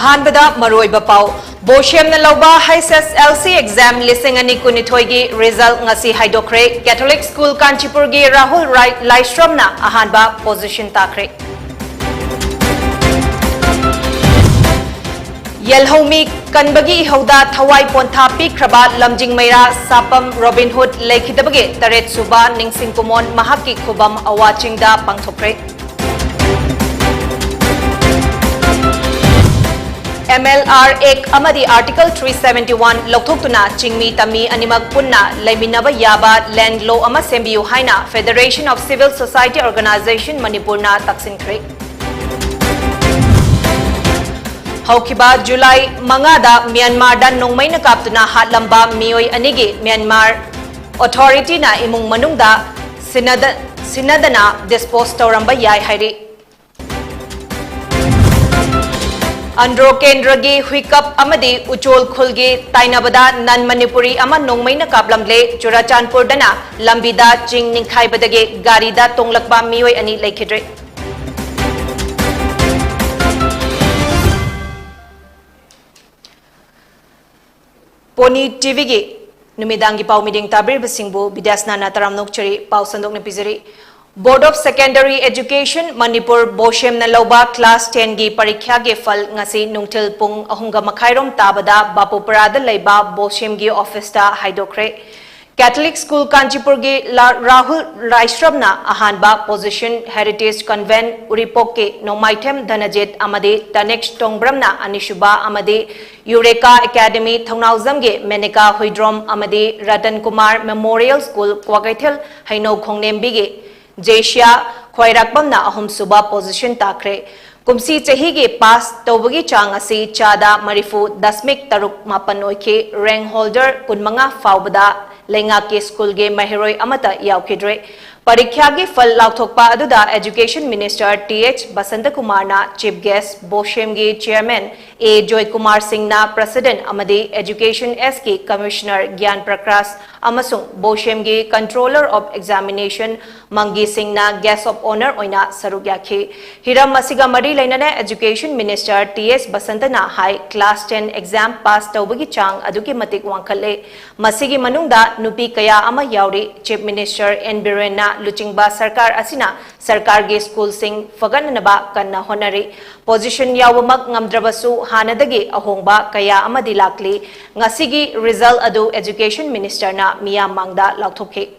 Ahanbada Maroiba Pau Bosham Naloba HSLC exam listing ani kunithoigi result ngasi haidokre Catholic School Kanchipurgi Rahul Laistramna ahanba position takre Yelhomi Kanbagi Hoda Thawai Pontha Pikraba Lamjing Meira Sapam Robin Hood Lekidabage Taret Suba Ningsing Kumon Mahaki Kubam Awachingda Pangthokre MLR Ek Amadi Article 371 Lokthokuna Chingmi Tami Animak Punna Laiminaba Yaba Land Law Ama Sembiu Haina Federation of Civil Society Organization Manipurna Taksinkre Haukiba July Mangada Myanmar Dan Nongmaina Kaptuna Hatlamba Mioi Anigi Myanmar Authority na Imung Manungda Sinadana Dispose Tauramba Yai Hairi Andro Kendragi Huikap Amadi Uchol Khulgi Tainabada Nan Manipuri Ama Nongmaina Kaplamle Churachanpur Dana Lambida Ching Ningkhai Badage Garida Tonglakba Mioi Ani Lekidre Pony TV gi Numidangi Pau Miding Tabir Basingbu Bidyasana Taram Nokchari Pau Sandok Nepizari Board of Secondary Education Manipur Bosham Naloba Class 10 gi Parikya ge Fal ngasi Nungtil Pung Ahunga Makhairom Tabada Bapuparada Leiba Bosham gi Office ta Haidokre Catholic School Kanchipur gi Rahul Laistramna ahanba position Heritage Convent Uripoke Nomaitem Dhanajit Amade Tanex Tongbramna Anishuba Amade Eureka Academy Thongnauzam ge Meneka Huidrom Amade Ratan Kumar Memorial School Kwagaithel Haino Khongnembi ge Jesha Khwairakbamna ahum suba position takre kumsi chahi ge pass tawbagi chang asi chada marifu dasmik taruk mapan oike rank holder kunmanga faubada lenga ke school ge mahiroi amata yaukidre parikya ge fal lauthokpa aduda Education Minister TH Basanta Kumar na chief guest Bosham ge chairman A Joy Kumar Singh na president amadi Education SK Commissioner Gyan Prakras amasung Bosham ge controller of examination Mangi Singh na guest of honor oina sarugyakhi hiram masiga mari lainana Education Minister TH Basanta na high class 10 exam pass tawbagi chang aduki matik wangkhale masigi manungda nupi kaya ama yauri chief minister N Biren na Luchingba Sarkar Asina Sarkar ge school sing fagananaba kanna honari position yawamak ngamdrabasu hanadagi ahongba kaya amadi lakli ngasigi result adu Education Minister na Mia Mangda lauthokhe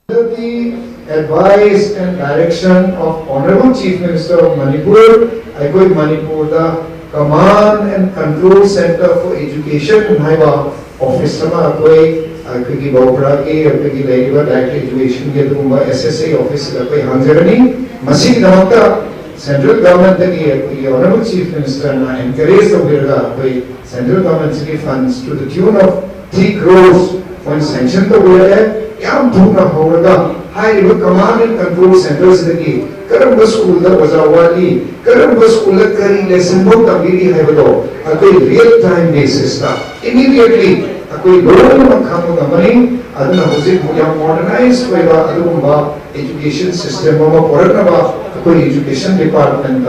Under the advice and direction of Honorable Chief Minister of Manipur, I go in Manipur, the Command and Control Center for Education in Haiba Office Sama Akoi, Akigi Bopra ke, Akigi Laiva Direct Education ke Tumba SSA Office Akoi Hanjarani, Masi Namaka Central Government ki Akigi Honorable Chief Minister na encourage the Virga Akoi Central Government ki funds to the tune of 3 crores when sanctioned the Virga. Yam Puna Horaga, high command and control centers in the key. Karamba school that was our wali, Karamba school that carry lesson book the really have a real time basis. Immediately, a quick loan of money, Adana was it modernized by the education system of Poranaba, education department,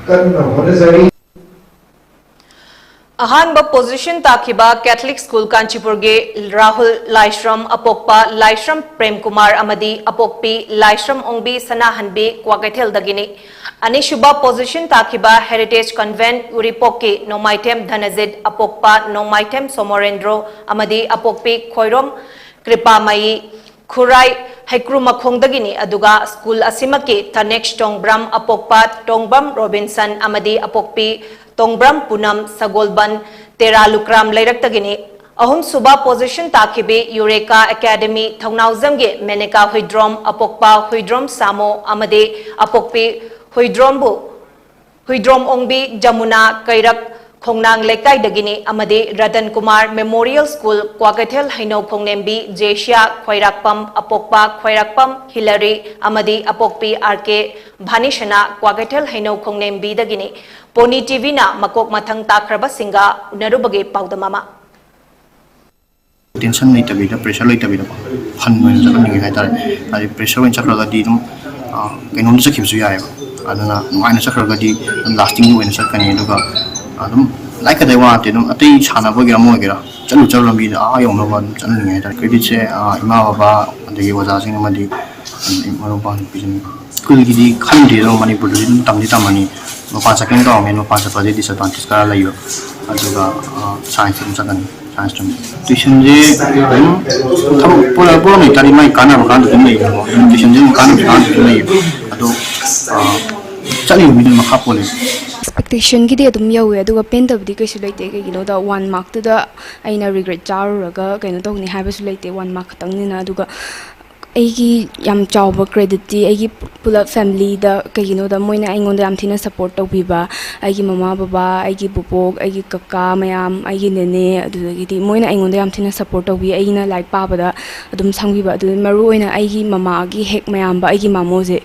Karna Honazari. Ahanba position takiba Catholic School Kanchipur ge Rahul Laistram Apokpa Laistram Prem Kumar Amadi Apokpi Laistram Ongbi Sanahanbi Kwagaithel dagini Anishuba position takiba Heritage Convent Uripoke Nomaitem Dhanajit Apokpa Nomaitem Somorendro Amadi Apokpi Khoirom Kripamai Khurai Haikru Makhongdagini aduga school asimaki Tanex Tongbram Apokpa Tongbam Robinson Amadi Apokpi Tongbram Punam Sagolban Teralukram Lairaktagini Ahum Suba position takibi Eureka Academy Thongnauzam ge Meneka Huidrom Apokpa Huidrom Samo Amade Apokpi Huidrom Ongbi Jamuna Kairak Khongnang Lekai Dagini Amade Ratan Kumar Memorial School Kwagaithel Haino Khongnembi Jesha Khwairakpam Apokpa Khwairakpam Hillary Amadi Apokpi RK Bhanishana Kwagaithel Haino Khongnembi Dagini Pony TV na makok mathang takraba singa unarubage paudamama tension later bit pressure later bit fun when the running pressure when chakra di dum can only keep you aduna nuaina sakragadi lasting win sakani aduga adum like they want adum atei chana bogira mogira chalu chalu lambi a yong no ban chalu ngai ta credit se ima baba adagi waja sing amadi maro ban pijin school gi di khandi ro manipur di tamni tamani no pa second go men no pa sa disadvantage kara laiyo aduga science rum sakani science rum tuition je pura pura ni tari mai kana ba kan dum nei tuition je kana ba kan dum nei ado chali mi ma khapole expectation gidi adum yawe aduga pen tabdi kaisu leite ke gino da 1 mark tu da aina regret charuraga kaino tawni haibasu leite 1 mark tangni na aduga aigi yam chawba credit ti aigi pula family da kagino da moina aingonda yam thina support tawbiba aigi mama baba aigi bubok aigi kaka mayam aigi nene adudagi di moina aingonda yam thina support tawbi aina like papa da adum sangbiba adu maru oina aigi mama gi hek mayam ba aigi mamoje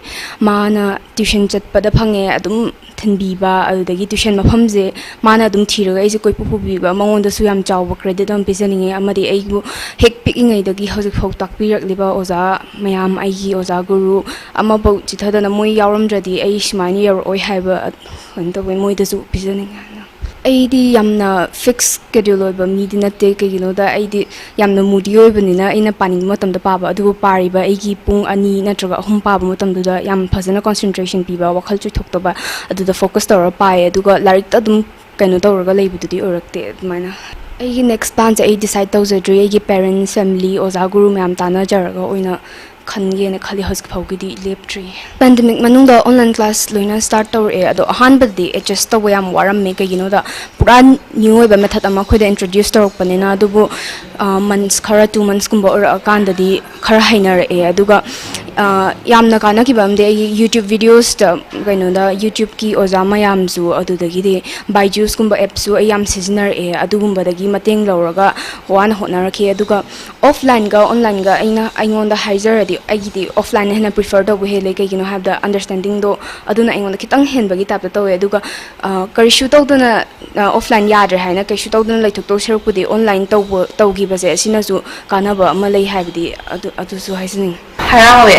mana tuition chatpa da phange adum thinbiba adudagi tuition mafamje mana adum thiraga aise koi pubiba mangonda su yam chawba credit am pisaninge amadi aigu hek pikingai dagi hojik phok takpirak liba oza mayam aigi oza guru ama bau chithadana moi yawramdradi ai shmani yar oi haiba anta we moi dasu pisaninga aidi yamna fix schedule oiba midi natte kagino da aidi yamna moody oibanina aina paning matam da paba adu pariba aigi pung ani natraga hum paba matam da yam phasana concentration piba wakhal chu thoktoba adu da focus tawra pai aduga larik adum kaino tawraga leibududi orakte admaina aigi next plan je ai decide tawjadri aigi parents family oza guru mayam tana jaraga oina khange na khali hos phawgidi leptri pandemic manungda online class loina start tawr e ado ahan badi adjust taw yam waram me kagino da pura new oiba method ama khoida introduce tawrok panena adubu months khara 2 months kumba or akanda di khara hainar e aduga yamna kana ki bamde YouTube videos ta kaino da YouTube ki ozama yamzu adudagi de byju's kumba apps su yam seasoner e adugumba dagi mateng lawraga wan honaraki aduga offline ga online ga aingonda haizer adi aigi offline hena prefer to we like you know have the understanding do aduna aingonda kitang henbagi tap to we aduga kari shoot tawduna offline yadre haina kai shoot tawduna lai thok to serpudi online tawgi base sinasu kanaba ama lei haibdi adu su haisning harawe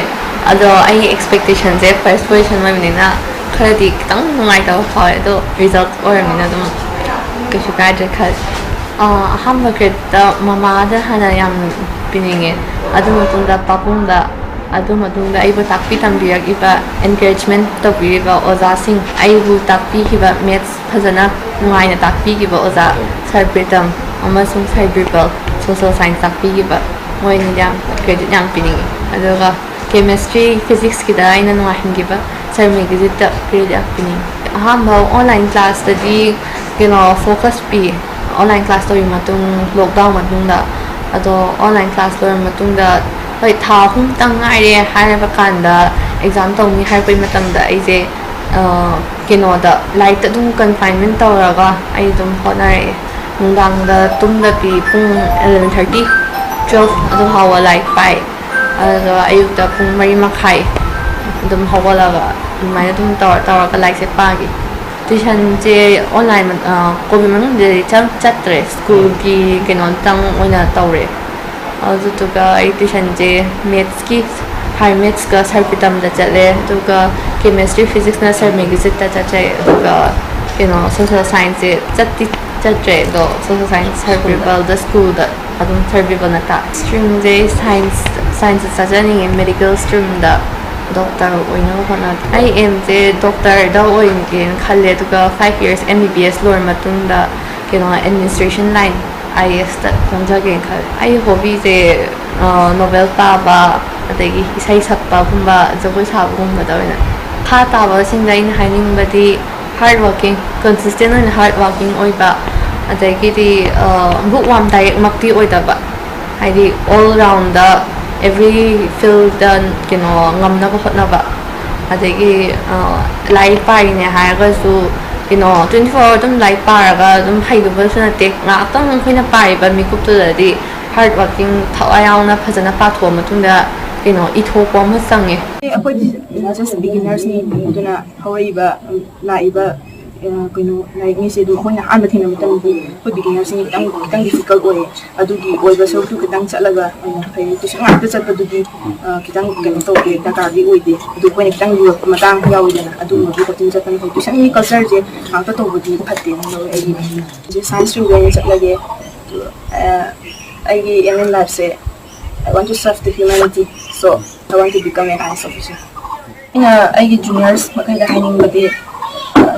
ado ai expectation je first position ma minina kharadi kitang nungai taw phawe do result oramina dum kashu kaje khal ahamba kreta mama da hana yam pininge adu matunda papunda adu matunda aibu takpi tambiak iba encouragement to biba oza sing aibu takpi hiba maths phajana nungai na takpi giba oza sarpritam amasung cyberbal social science takpi giba moi ni jam credit jam pininge aduga chemistry physics kida aina nungai hingiba sarmi gizita credit pininge ahamba online class tadi focus pi online class to matung lockdown matungda ado online class lo matungda hoi tha hum tang ngai re haiba kanda exam tawni haipai matamda aise da light adum confinement tawraga ai dum honare nungdang da tumda pi pung 11:30 12 adu hawa like pai ado ayukta pung 3 makhai dum hawalaga mai dum tawra like se pagi tuition je online covid manung je chatre school ki tang oina tawre adu to ga tuition je maths ki high maths ka sarpitam da chale to ga chemistry physics na sar megizit ta chache to ga social science chatre do social science cerebral the school da adum cerebral na ta stream je science sajani medical stream da doctor oina hona I am the doctor da oin khalle to ga 5 years MBBS lor matunda administration line IS ta pamjage khal ai hobby je novel pa ba adagi isai sakpa gumba jagoi sabu gumba da oina kha ta ba singda in hiding badi hard working consistent and hard working oiba adagi di bookworm direct makti oida ba haidi all round the every field dan ngamna ba hotna ba adagi life pa ne haiga su 24 dum life pa ga dum haidu ba suna tek nga tang khoina pai ba mi kup to di hard working thawayau na phajana pa tho matunda itho ko ma sange akhoi just beginners ni duna hawaiba laiba kino like ni se du khona han bathina mutam di ko beginner sing kitang difficult oye adugi oiba so tu kitang chalaga kai tu sang ta chat du di kitang kino to ke ta ka di oide du ko ni kitang yu matang ya oide na adu du ko tin chatan ko tu sang ni culture je ha ta to bu di phatte no ai je science ru ge chatlage ai ge in life se I want to serve the humanity, so I want to become an IAS officer. I juniors, makai da haining bade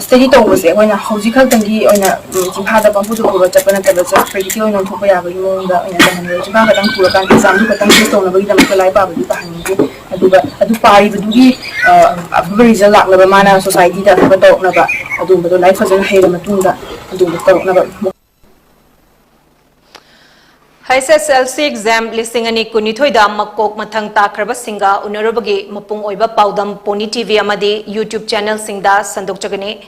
study to was when a housical tangi on a jihad of Pampu to Japan and Tabasa, practically on Topaya, in the Jibaka and Purakan, some who can sit on a bit of a life of the Pahangi, a do party, the Dugi, a very Zalak, Mana society that have a dog never, a do the life as a head of Matunda, a do the dog never. SSLC exam listing ani kunithoida makok mathang takraba singa unarabagi mapung oiba paudam Pony TV amadi YouTube channel singda sandok chagani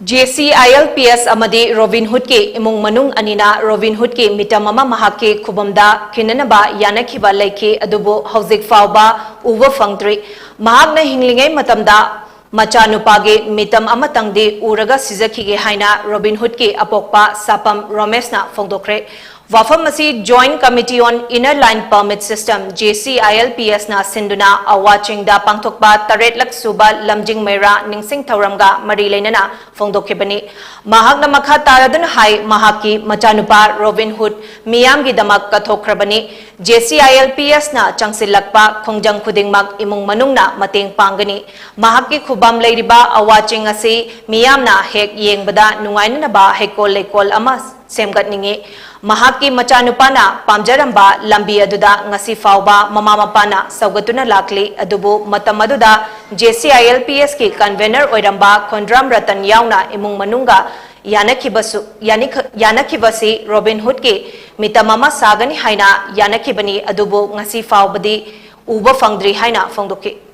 JCILPS amadi Robin Hood ke imung manung anina Robin Hood ke mitamama mahake khubamda kinanaba yanakhiba laike adubo hauzik fawba uwa fangtri mahakna hinglingai matamda Machanupage mitam amatangde uraga sizakhige haina Robin Hood ke apokpa sapam Romesna fongdokre Wafamasi Joint Committee on Inner Line Permit System JCILPS na sinduna awaching da pangthokpa taret lak suba lamjing mera ningsing thauramga mari leinana fongdokhibani mahakna makha taradun hai mahaki machanupa Robin Hood miyamgi damak kathokrabani JCILPS na changsilakpa khongjang khudingmak imung manungna mateng pangani mahaki khubam leiriba awaching asi miyamna hek yengbada nungaina ba hekol lekol ama semgatningi Mahaki machanupana pamjaramba lambi aduda ngasi fawba mama mapana saugatuna lakli adubu matamaduda JCILPS ki convener oiramba Khondram Ratan yauna imung manunga yanakibasi Robin Hood ki mitamama sagani haina yanakibani adubu ngasi fawbadi uba fangdri haina fangdoki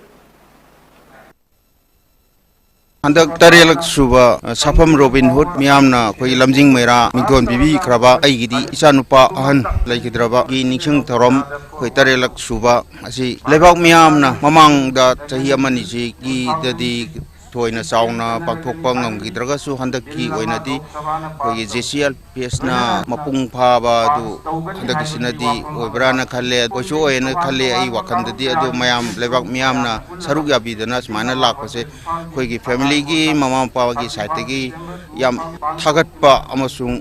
Handak tarelak suba sapam Robin Hood miyamna koi lamjing mera mington bibi kraba aigidi ichanupa ahan laikidraba gi ningsing thorom koi tarelak suba asi lebak miyamna mamang da chahi amani ji gi dadi thoina sauna pakthokpa ngamgidraga su handaki oinadi koi JCILPS na mapung phaba du handaki sinadi oibrana khalle oisu oina khalle ai wakandadi adu mayam lebak miyamna saruk yabidana smana lakpase koi gi family gi mama papa gi side gi yam thagatpa amasung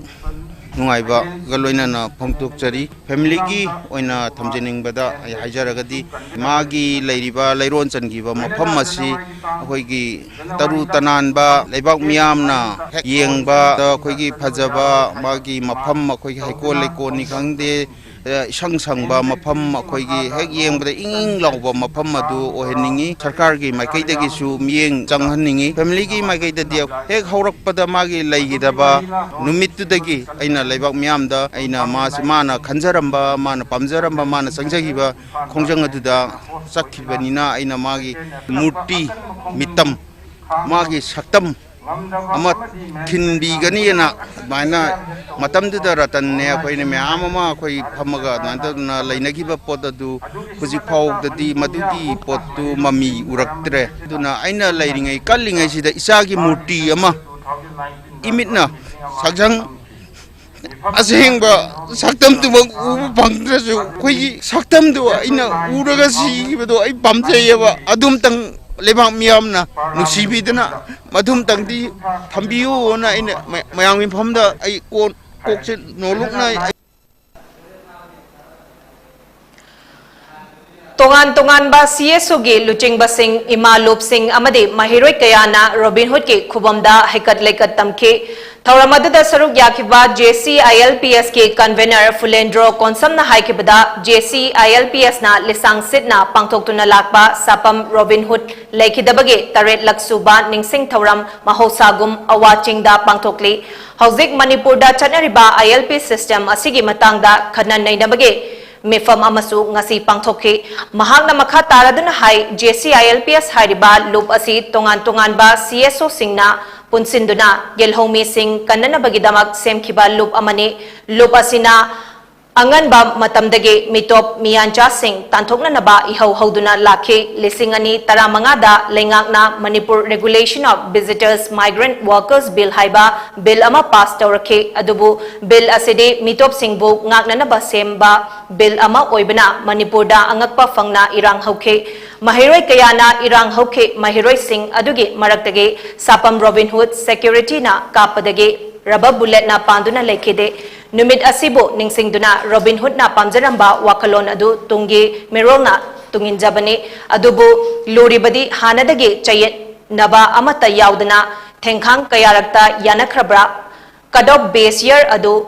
nungaiba galoina na phangtok chari family gi oina thamjening bada ai haijaragadi magi leiriba leiron changiba mafam asi akoi gi taru tanan ba leibak miyam na yengba akoi gi phajaba magi mafam akoi gi haikol lekon ni khangde isang sangba mafam akoi gi hek yengbada ing lawba mafam adu oheningi sarkar gi maikaidagi su miyeng changhanningi family gi maikaidadi hek haurakpada magi leigidaba numittudagi aina leibak miyamda aina mana khanjaramba mana pamjaramba mana sangjagiba khongjang aduda sakhibanina aina magi murti mitam magi saktam ama thinbigani na mana matamduda ratan ne akoine miyam ama akoi phamaga nantana leinagiba podadu huji phawdadi madugi potu mami uraktre duna aina leiringai kallingai sida isagi murti ama imitna sagjang asengba saktam tu ubu bangdrasu koi saktam tu aina uraga sigibedo ai pamjayeba adum tang lebak miyamna nusibidana madum tangdi thambiu na ina mayang mifamda ai kokse nolukna Tongan ba CSO gi luching basing imalup sing amade mahiroi kayana Robin Hood ke khubamda haikat lekat tamke thauramada saruk yakiba JCILPS ke convener Fulendro Konsamna haikibada JCILPS na lisang sitna pangthoktuna lakba sapam Robin Hood laikidabage taret laksuba ningsing thauram mahosagum awachingda pangthokli hauzik Manipur da chanariba ILP system asigi matangda khanan nainabage Mifam amasu ngasi pangthoki mahakna makha taraduna hai JCILPS hariba loop asi tongan ba CSO singna punsinduna yelhomi sing kanana bagidamak semkhiba loop amani loop asina Anganba matamdagi mitop miyancha sing tanthoknanaba ihau hauduna lakhi lising ani taramangada lengakna Manipur Regulation of Visitors Migrant Workers Bill haiba bill ama pass tawrakhi adubu bill asidi mitop singbu ngaknanaba semba bill ama oibana Manipurda angakpa fangna irang hauke mahiroi kayana irang hauke mahiroi sing adugi maraktage sapam Robin Hood security na kapadage rubber bullet na panduna lekhide Numit asibo ningsingduna Robin Hood na pamjaramba wakalon adu tungi mirolna tungin jabani adubu luribadi hanadagi chayet naba amata yaudana thengkhang kayarakta yanakrabra kadop base year adu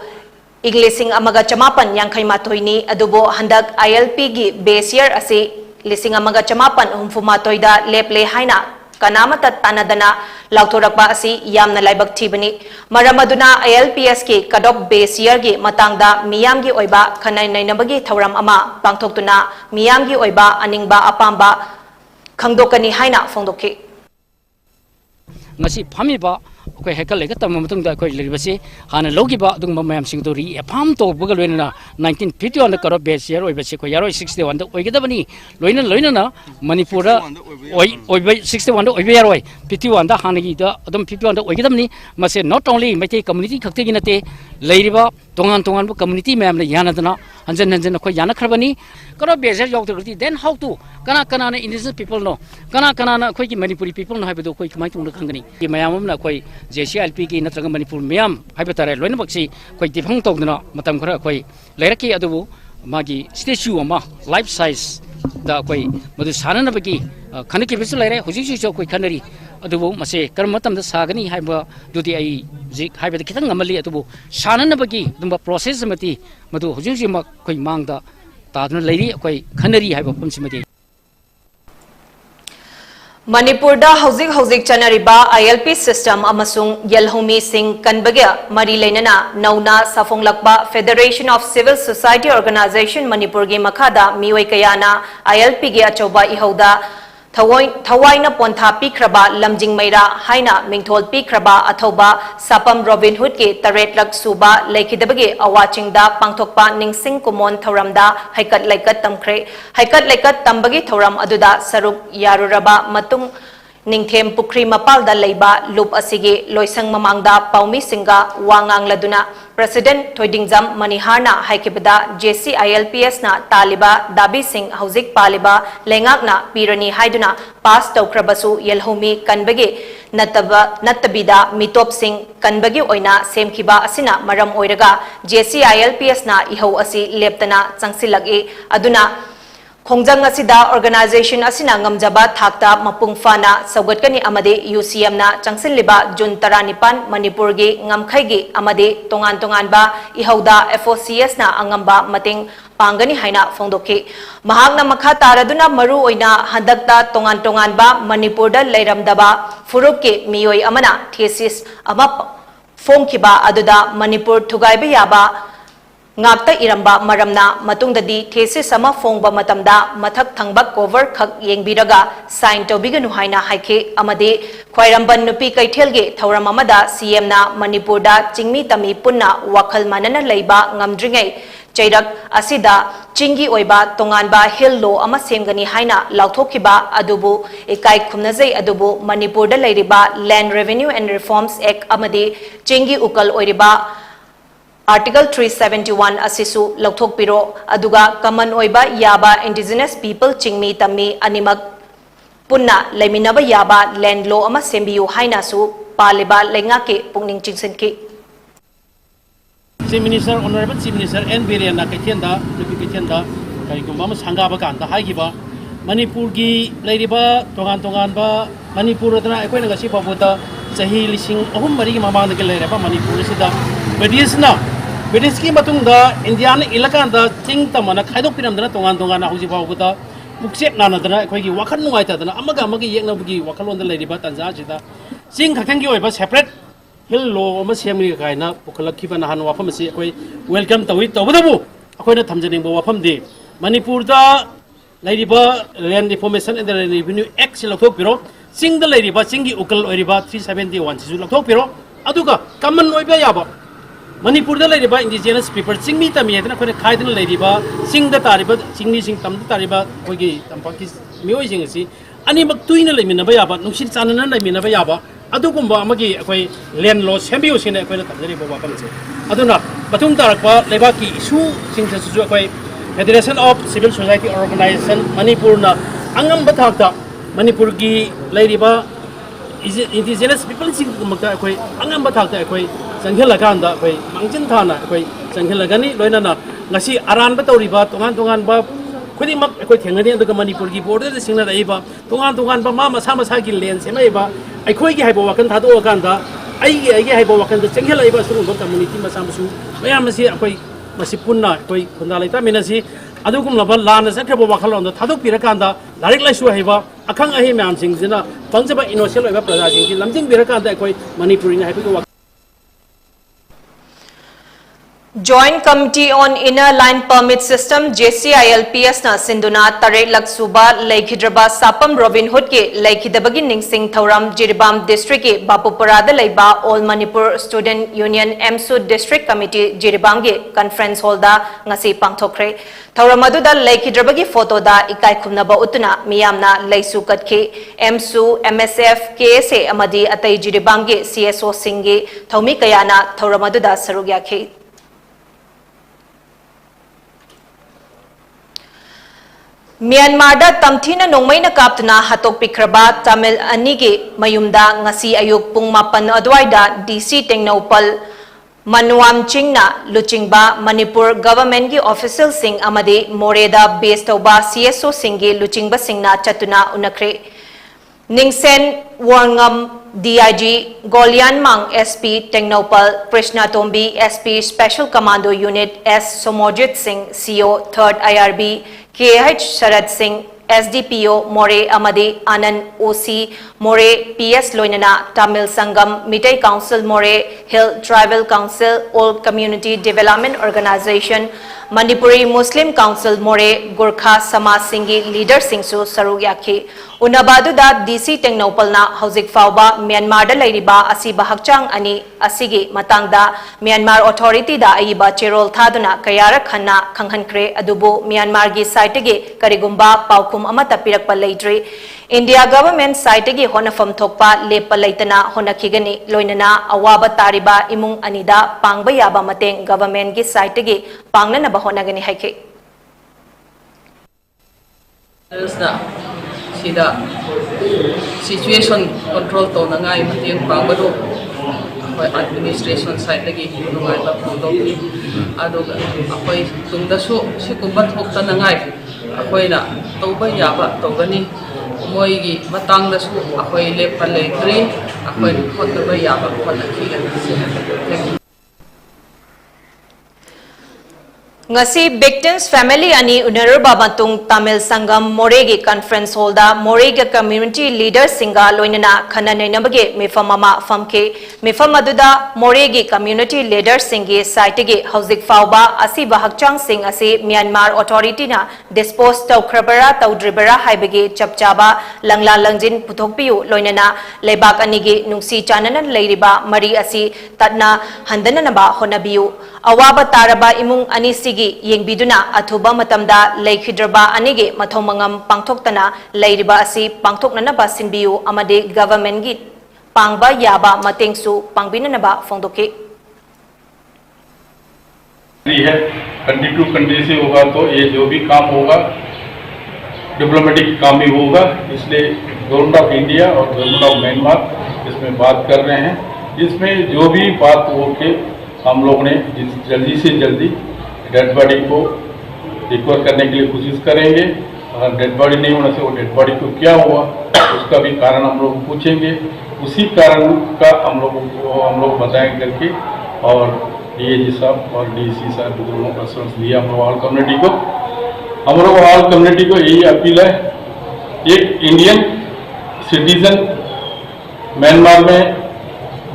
iglising amaga chamapan yangkhai mathoini adubu handak ILP gi base year asi lising amaga chamapan humfumatoi da leple haina kanamata tanadana lautorakpa asi yamna laibak thibani maramaduna ILPS ki kadop base year gi matangda miyam gi oiba khanai nainabagi thauram ama pangthoktuna miyam gi oiba aningba apamba khangdokani haina phongdokhi ngasi phamiba koi hekal lega tam matung da koi liribasi hana logiba dung mayam sing do ri pham to bugal loina 1951 da karo base year oibasi ko yaro 61 da oigedabani loina na Manipur da oi 61 da oibe yaro 51 da hana gi da adum 51 da oigedabani mase not only mate community khakte gi nate leiriba tongan bu community mayam na yana dana hanjan ko yana khrabani karo base year yok to then how to kana na indigenous people no kana na koi ki Manipuri people no haibedo koi kamai tung da khangani ki mayam na koi JCLP ki natraga Manipur mayam haibetare loina baksi koi tifang togdana matam khara koi leiraki adubu magi statue ama life size da koi madu sanana bagi khanaki bisu leire huji ju koi khanari adubu mase karam matam da sagani haiba dudi ai zik haibeta kitang ngamali adubu sanana bagi dumba process mati madu huji ma koi mangda tadna leiri koi khanari haiba pumsimati Manipurda hauzik chanariba ILP system amasung yelhomi sing kanbagya mari leinana nauna safonglakba Federation of Civil Society Organization Manipur gi makhada miwai kayana ILP gi achoba ihauda Thawaina Pontha Pikraba Lamjing Meira Haina Mingthol Pikraba Athoba Sapam Robin Hood ki Taret Lak Suba Laikidabagi Awaching da Pangthokpa Ningsing Kumon Thoramda Haikat Laikat Tambagi Thoram Aduda Saruk Yaruraba Matung Ningthem Pukri Mapal da Leiba Loop Asigi Loisang Mamangda Paumi Singa Wangang Laduna President Thoidingjam Maniharna Haikibada JCILPS na Taliba Dabi Singh Hauzik Paliba Lengak na Pirani Haiduna Pass Taukrabasu Yelhomi Kanbagi Natabida Mitop Singh Kanbagi Oina Semkiba Asina Maram Oiraga JCILPS na Ihau Asi Leptana Changsilagi Aduna Khongjang asida organization asina ngamjaba thakta mapung fana saugatkani amade UCM na changsinliba June 19 Manipur gi ngamkhai gi amade tongan ba ihauda FOCS na angamba mating pangani haina phongdokhi mahakna makha taraduna maru oina handakta tongan ba Manipur da leiramdaba furuk ki miyoi amana thesis ama phongkhiba aduda Manipur thugaiba yaba ngakta iramba maramna matungdadi thesis sama phongba matamda mathak thangba cover khak yengbiraga sign tobiganu haina haike amade khwairamban nupi kaithelge thauram amada CM na Manipur da chingmi tami punna wakhal manana leiba ngamdringai chairak asida chingi oiba tonganba hill law ama semgani haina lauthokhiba adubu ekai khumnajai adubu Manipur da leiriba Land Revenue and Reforms Act amade chingi ukal oiriba Article 371 asisu lauthok piro aduga common oiba yaba indigenous people chingmi tami animak punna leiminaba yaba land law ama sembiu haina su paliba lenga ke pungning chingsenki Chief Minister Honorable Chief Minister N Birena kaithenda dupi kaithenda kai gumba ma sanga ba kan da haigiba Manipur gi leiriba tongan ba Manipur adana ekoi ngasi babuda sahi lising ahum mari gi mamang de leireba Manipur sida BIDYASANA Bidiski matungda Indian ilakan da ting tamana khaidok piramdana tongan hauji babuda muksep nanadana ekoi gi wakhan nuai ta dana amaga yekna bugi wakhalon da leiriba tanja sida sing khakang gi oiba separate hill law ama semri kaina pukhalakhiba nahan wafam si ekoi welcome tawi tawdabu akoina thamjaning bo wafam de Manipur da leiriba Land Information and Revenue Act silakthok piro sing da leiriba singi ukal oiriba 371 sisu lakthok piro aduga common oiba yaba Manipur indigenous people चिंगमी तमी है अखोने खाइदना चिंग तारीब चिंगमी सिंग तम तारीब अखोगी तंपाकी मियोइसिंग असि अनिमक तुइना लेमिनबा याबा नुसिन चानना लेमिनबा याबा अदुगुम्बा अमगी अखोई land law सेम्बियोसिन अखोइना तमजरिबा वाफमसे अदुना बतुंग तारकपा लेबाकी इशू सिंगससु अखोई federation of civil society organisation Manipur ना अंगम बथाक्ता मणिपुर की लेरिबा इंडिजिनस पीपल सिंग मक्ता अखोई अंगम बथाक्ता अखोई चंगेलकांदा अखोई मांगजिन थाना अखोई चंगेलगनी लोइनाना ngasi aranba tawriba tongan tongan ba खुदिमक अखोई थेंगनी अदुगा मणिपुर की बॉर्डर से सिंगना रहिबा तोगान तोगान बा मा मसा मसा की लेन सेमाइबा अखोई की हाइबो वाकन थादो कांदा आई हाइबो वाकन चंगेलाइबा सुरुंबा कम्युनिटी मसा मसु मयाम मसी अखोई मसी पुन्ना अखोई खुंदा लेता मिनसी अदुगुम लबा लान सखबो वाखलोन थादो पिरकांदा लारिक लाइसु हाइबा अखंग अहि म्याम सिंगजिना पंजबा इनोसेल ओइबा प्रजा सिंगी लमजिंग बिरकांदा अखोई मणिपुरी ने हाइबो Joint Committee on Inner Line Permit System JCILPS na Sinduna Tare Laksuba Laikhidraba Sapam Robin Hood ke Laikhidabagi Ningsing Thauram Jiribam District ke Bapupurada Laiba All Manipur Student Union MSU District Committee Jiribam ge Conference Hall da ngasi pangthokre Thauram aduda Laikhidrabagi photo da ikai khumnaba utuna miyamna laisu katke MSU MSF KSA amadi atai Jiribam ge CSO singge thaumi kayana Thauram aduda sarugya ke Myanmar da tamthina nongmaina kaptuna hatok pikraba Tamil anige mayumda ngasi ayuk pung mapan adwaida DC Tengnopal Manuam Chingna Luchingba Manipur government gi official sing amade Moreda based toba CSO singi Luchingba singna chatuna unakre Ningsen Wangam DIG Golyan Mang SP Tengnopal Krishna Tombi SP Special Commando Unit S Somojit Singh CO 3rd IRB KH Sharad Singh SDPO More Amadi Anand OC More PS Loinana Tamil Sangam Mitai Council More Hill Tribal Council All Community Development Organization Manipuri Muslim Council More Gurkha Samaj Singhi Leader Singsu Sarugyaki Unabadu da DC Tengnopal na Hauzik Fauba Myanmar da Lairiba Asiba Hakchang Ani Asigi Matangda Myanmar Authority da Aiba Cherol Thaduna Kayara Khanna Khanghankre Adubu Myanmar gi site ge Karigumba Paukum Amata Pirakpa Leitri India government site ge Honafam Thokpa Lepa Leitana Honakigani Loinana Awaba Tariba Imung Anida Pangba Yaba Mateng government gi site ge Pangna na Bahonagani Haike Sida situation control to na ngai mateng pangbado apoi administration side lagi nungai ba photo aduga apoi tungda su sikumba thokta na ngai apoi na toba yaba togani moi gi matang da su apoi le pale tri apoi khotba ba yaba khotna ki ngasi victims family ani unarba matung Tamil Sangam Moregi conference hall da Morega community leader singa loinana khana nainabage mifamama famke mifamadуда Moregi community leader singi site ge hauzik fauba asi bahakchang sing ase Myanmar authority na dispose taukrabara taudribara haibage chapchaba langla langjin puthokpiu loinana lebak ani ge nungsi chanana leiriba mari asi tatna handana naba honabiu awaba taraba imung ani sigi yengbiduna athuba matamda leikhidrba anige mathomangam pangthoktana leiriba asi pangthoknana ba sinbiu amade government gi pangba yaba matengsu pangbinana ba phongdoke है country to country से होगा तो ये जो भी काम होगा diplomatic काम ही होगा इसलिए गवर्नमेंट ऑफ इंडिया और गवर्नमेंट ऑफ म्यांमार इसमें बात कर रहे हैं इसमें जो भी बात हो के हम लोग ने जल्दी से जल्दी डेड बॉडी को रिकवर करने के लिए कोशिश करेंगे अगर डेड बॉडी नहीं होने से वो डेड बॉडी को क्या हुआ उसका भी कारण हम लोग पूछेंगे उसी कारण का हम लोग बताएंगे करके और डीएजी साहब और डीसी साहब दोनों का एश्योरेंस दिया हम लोग ऑल कम्युनिटी को हम लोग ऑल कम्युनिटी को यही अपील है एक इंडियन सिटीजन म्यांमार में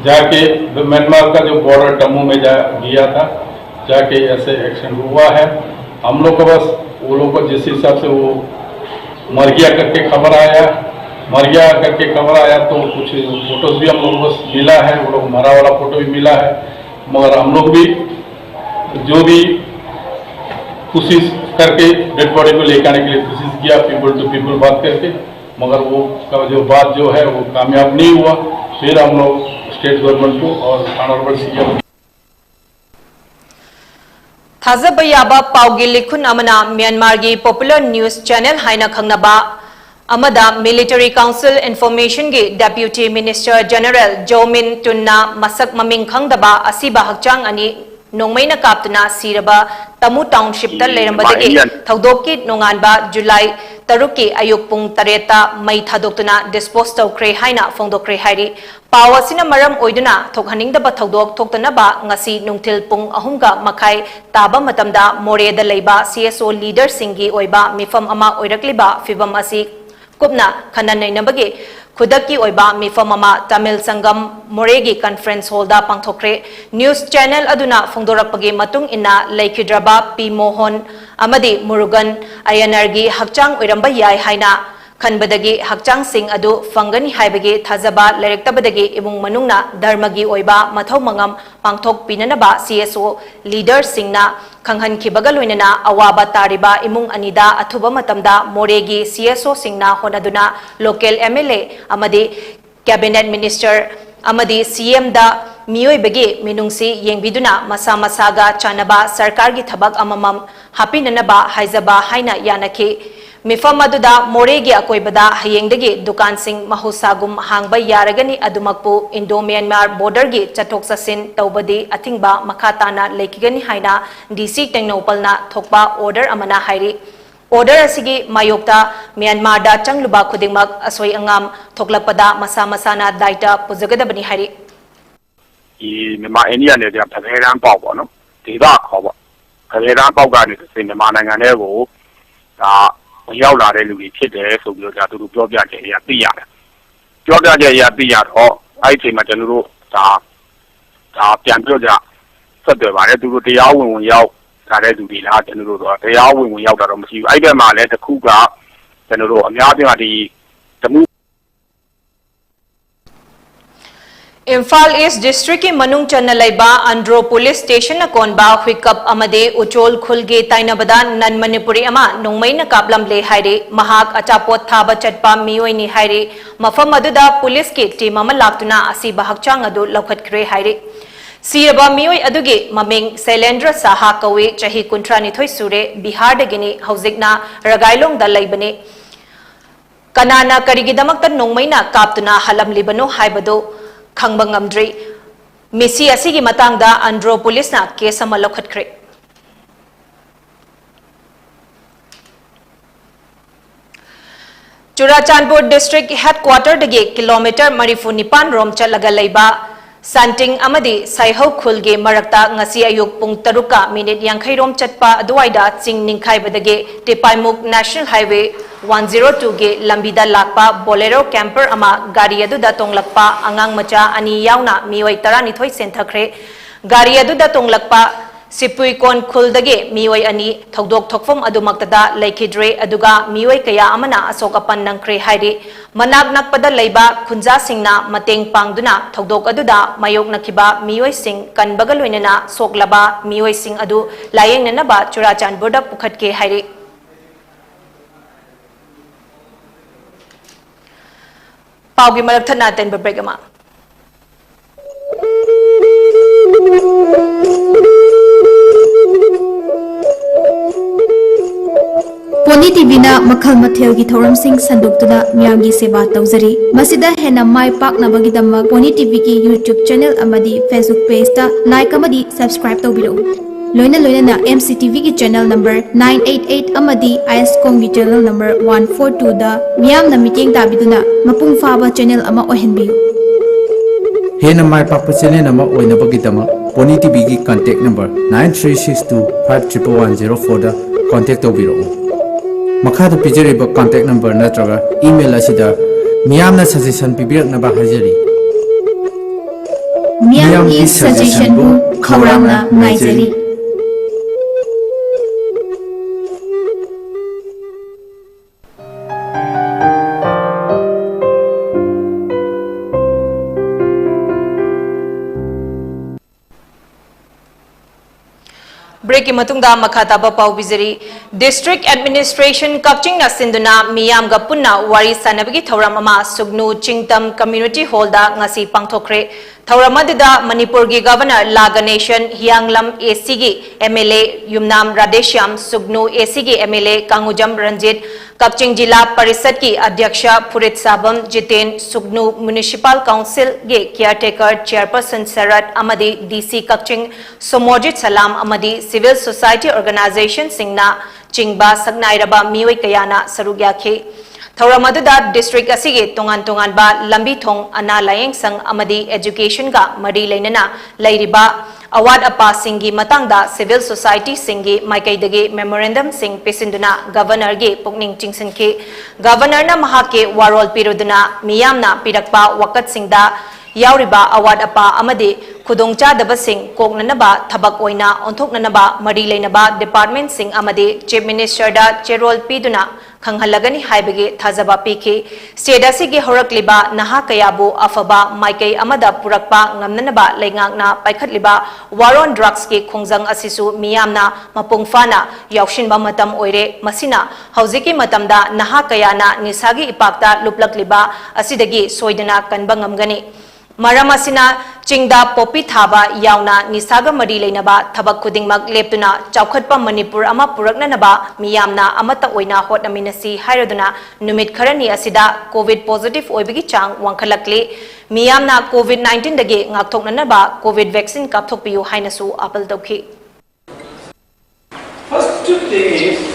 जाके म्यांमार का जो बॉर्डर टम्मू में गया था जाके ऐसे एक्शन हुआ है हम लोग को बस वो लोग को जिस हिसाब से वो मर गया करके खबर आया तो कुछ फोटोज भी हम लोग को मिला है वो लोग मरा वाला फोटो भी मिला है मगर हम लोग भी जो भी कोशिश करके डेड बॉडी को लेकर आने के लिए कोशिश किया, पीपल टू पीपल बात करके, मगर वो का जो बात जो है वो कामयाब नहीं हुआ। फिर हम लोग स्टेट गवर्नमेंट को और ऑनरेबल सीएम थाजब याबा पाउगी लिखुन अमना म्यांमार की पॉपुलर न्यूज चैनल हाइना खंगनबा अमदा मिलिटरी काउंसिल इन्फॉर्मेशन के डेप्यूटी मिनिस्टर जनरल जोमिन तुन्ना मसक ममिंग खंगदबा असीबा हकचांग अनि नोंमैना कापतना सीरबा तमु टाउनशिप ता लेरंबदगे थौदोकी नोंगानबा जुलाई तरुकी अयुक पुंग तरेता मई थादोक्तना डिस्पोज तौख्रे हाइना फोंदोक्रे हाइरी पाव असिना मरम ओइदुना थोकहनिंगदबा थौदोक थोक्तनबा ngasi nungthil pung ahumga makhai taba matamda मोरेदा लेबा CSO लीडर सिंगी ओइबा मिफम अमा ओइरकलिबा फिबम असि कुपना खनन नैनबगे खुदकी ओइबा मिफम अमा तमिल संगम मोरेगी कॉन्फ्रेंस हॉलदा पांथोक्रे न्यूज चैनल अदुना फोंदोरकपगे मतुंग इना लेखिद्रबा पी मोहन अमदी मुरुगन अयनरगी हकचांग ओइरंबा याय हाइना खनबदगी हकचांग सिंह अदु फंगनी हाइबगे थाजबा लेरेक्तबदगी इमुंग मनुंगना धर्मगी ओइबा मथौ मंगम पांथोक पिननबा CSO लीडर सिंहना खंगहन खिबगा लोइनना अवाबा तारिबा इमुंग अनिदा अथुबा मतमदा मोरेगी CSO सिंहना होनदुना लोकल MLA अमदी कैबिनेट मिनिस्टर अमदी CM दा मियोइबगे मिनुंगसी येंगबिदुना मसा मसागा चानबा सरकार की थबक अममम हापिननबा हाइजबा हाइना यानखे मिफम अदुदा मोरेगी अकोइबदा हयेंगदगी दुकान सिंह महुसागुम हांगबा यारगनी अदुमकपु इंडो म्यांमार बॉर्डर गी चटोक चसिन तौबदी अथिंगबा मखाताना लेकिगनी हाइना DC टेक्नोपलना थोकबा ऑर्डर अमना हाइरी ऑर्डर असिगी मायोक्ता म्यांमार दा चंगलुबा खुदिंगमक असोय अंगाम थोकलपदा मसा मसाना दाइटा पुजगदबनी हाइरी 이မြန်မာအိန္ဒိယနယ်စပ်ဖခဲရန်ပေါက်ပေါ့နော်ဒေသခေါ်ပေါ့ဖခဲရန်ပေါက်ကနေမြန်မာနိုင်ငံထဲကိုဒါဝင်ရောက်လာတဲ့လူတွေဖြစ်တယ်ဆိုပြီးတော့ဒါသူတို့ပြောပြချက်အရာသိရတယ်ပြောပြချက်အရာသိရတော့အဲ့ဒီအချိန်မှာကျွန်တော်တို့ဒါပြန်ပြောကြဆက်သွယ်ပါတယ်သူတို့တရားဝင်ရောက်လာတဲ့လူတွေလားကျွန်တော်တို့တော့တရားဝင်ရောက်တာတော့မရှိဘူးအဲ့ဒီမှာလည်းတစ်ခုကကျွန်တော်တို့အများကြီးဒီတမှုइम्फाल ईस्ट डिस्ट्रिक्ट की मनुंग चन्न लैबा अंड्रो पुलिस स्टेशन न कोनबा हुइकअप अमदे उचोल खुलगे ताइनबदा नन मणिपुरी अमा नोंमैन कापलम ले हाइरे महाक अचापोत थाबा चटपा मियोइनी हाइरे मफम अदुदा पुलिस के टीम अमा लाक्तुना असीबा हकचांग अदु लौखटख्रे हाइरे सीरबा मियोइ अदुगे ममिंग शैलेंद्र साहा कवे चही 19 सुरे बिहार दगिनी हौजिकना रगाइलोंग दा लैबने कनाना करिगिदमक्ता नोंमैना कापतुना हलमलिबनो हाइबदो खंगबंगमद्री मिसी असिगी मतंगदा अंड्रो पुलिस ना केस अमा लौखटख्रे चुराचांदपुर डिस्ट्रिक्ट हेडक्वार्टर दगे किलोमीटर 34 रोम चलगा लैबा सांटिंग अमदी साइहौ खुलगे मरक्ता ngasi ayuk pung 3 minute 50 rom chatpa aduaida ching ningkhaibadage Tepaimuk National Highway 102 ge lambida lakpa bolero camper ama gari aduda tonglakpa angang macha ani yauna mioi 12 senthakre gari aduda tonglakpa Sipui kon khuldage mioi ani thodok thokfom adumaktada laikhidre aduga mioi kaya amana asokapan nangkre hairi manak nakpada leiba khunja singna mateng pangduna thodok aduda mayok nakhiba mioi sing kanbaga loinana soklaba mioi sing adu layeng nanaba Churachandpurda pukhatke hairi paugi marak thana ten break ama पोनी टीवीना मखल मथेल की थौरम सिंह संदुक्तुना मियाम की सेवा तौजरी मसिदा हेना माय पाकनबगिदमक पोनी टीवी की यूट्यूब चैनल अमदी फेसबुक पेज ता लाइक अमदी सब्सक्राइब तौबिरो लोइना लोइना MCTV की चैनल नंबर 988 अमदी ISCOM की चैनल नंबर 142 दा मियाम ना मीटिंग ताबिदुना मपुंग फाबा चैनल अमा ओहनबियो हेना माय पाक चैनल अमा ओइनबगिदमक पोनी टीवी की कांटेक्ट नंबर 9362511104 दा कांटेक्ट तौबिरो मखादा पिजरिबा कांटेक्ट नंबर नत्रगा ईमेल असिदा मियामना सजेशन पिबिरकनबा हाजरी मियाम की सजेशन बु खौरांगना नाइजरी Break matungda makhataba paubizari District Administration Kakching na sinduna miyam ga punna wari sanabigi thauram ama sugnu chingtam Community Hall da ngasi pangthokre thauramada Manipur gi Governor Laganation Hianglam AC gi MLA Yumnam Radeshyam sugnu AC gi MLA Kangujam Ranjit Kakching Jila Parisad ki Adhyaksha Purit Sabam Jiten Sugnu Municipal Council ge Caretaker Chairperson Sarat Amadi DC Kakching Somojit Salam Amadi Civil Society Organization Singna Chingba Sagnairaba Miwai Kayana Sarugyakhe Thauramada District Asige Tongan Tongan ba Lambi Thong Ana Layeng Sang Amadi Education ga Mari Lainana Lairiba Award apa singi matangda civil society singi maikaidagi memorandum sing pesinduna governor ge pukning chingsin ke governor na mahake warol piruduna miyamna pirakpa wakat singda yauriba award apa amade khudongcha daba sing koknanaba thabak oina onthoknanaba mari leinaba department sing amade chief minister da cherol piduna khanghalagani haibage thajaba pike state ge horakliba naha kayabu afaba maikai amada purakpa ngamnanaba leingakna paikhatliba waron drugs ke khongjang asisu miyamna mapungfana yaushinba matam oire masina haujiki matamda naha kayana nisagi ipakta luplakliba asidagi soidana kanba ngamgani Maramasina Chingda Popi Thaba Yauna Nisaga Mari Lainaba Thabak Kudingmak Leptuna Chaukhatpa Manipur ama Purakna Naba Miyamna Amata Oina Hotnaminasi Hairaduna Numit Kharani Asida COVID positive Oibigi Chang Wankhalakle Miyamna COVID-19 Dage Ngakthokna Naba COVID vaccine Kapthokpiyu Hainasu Apal Dokhi. First thing is,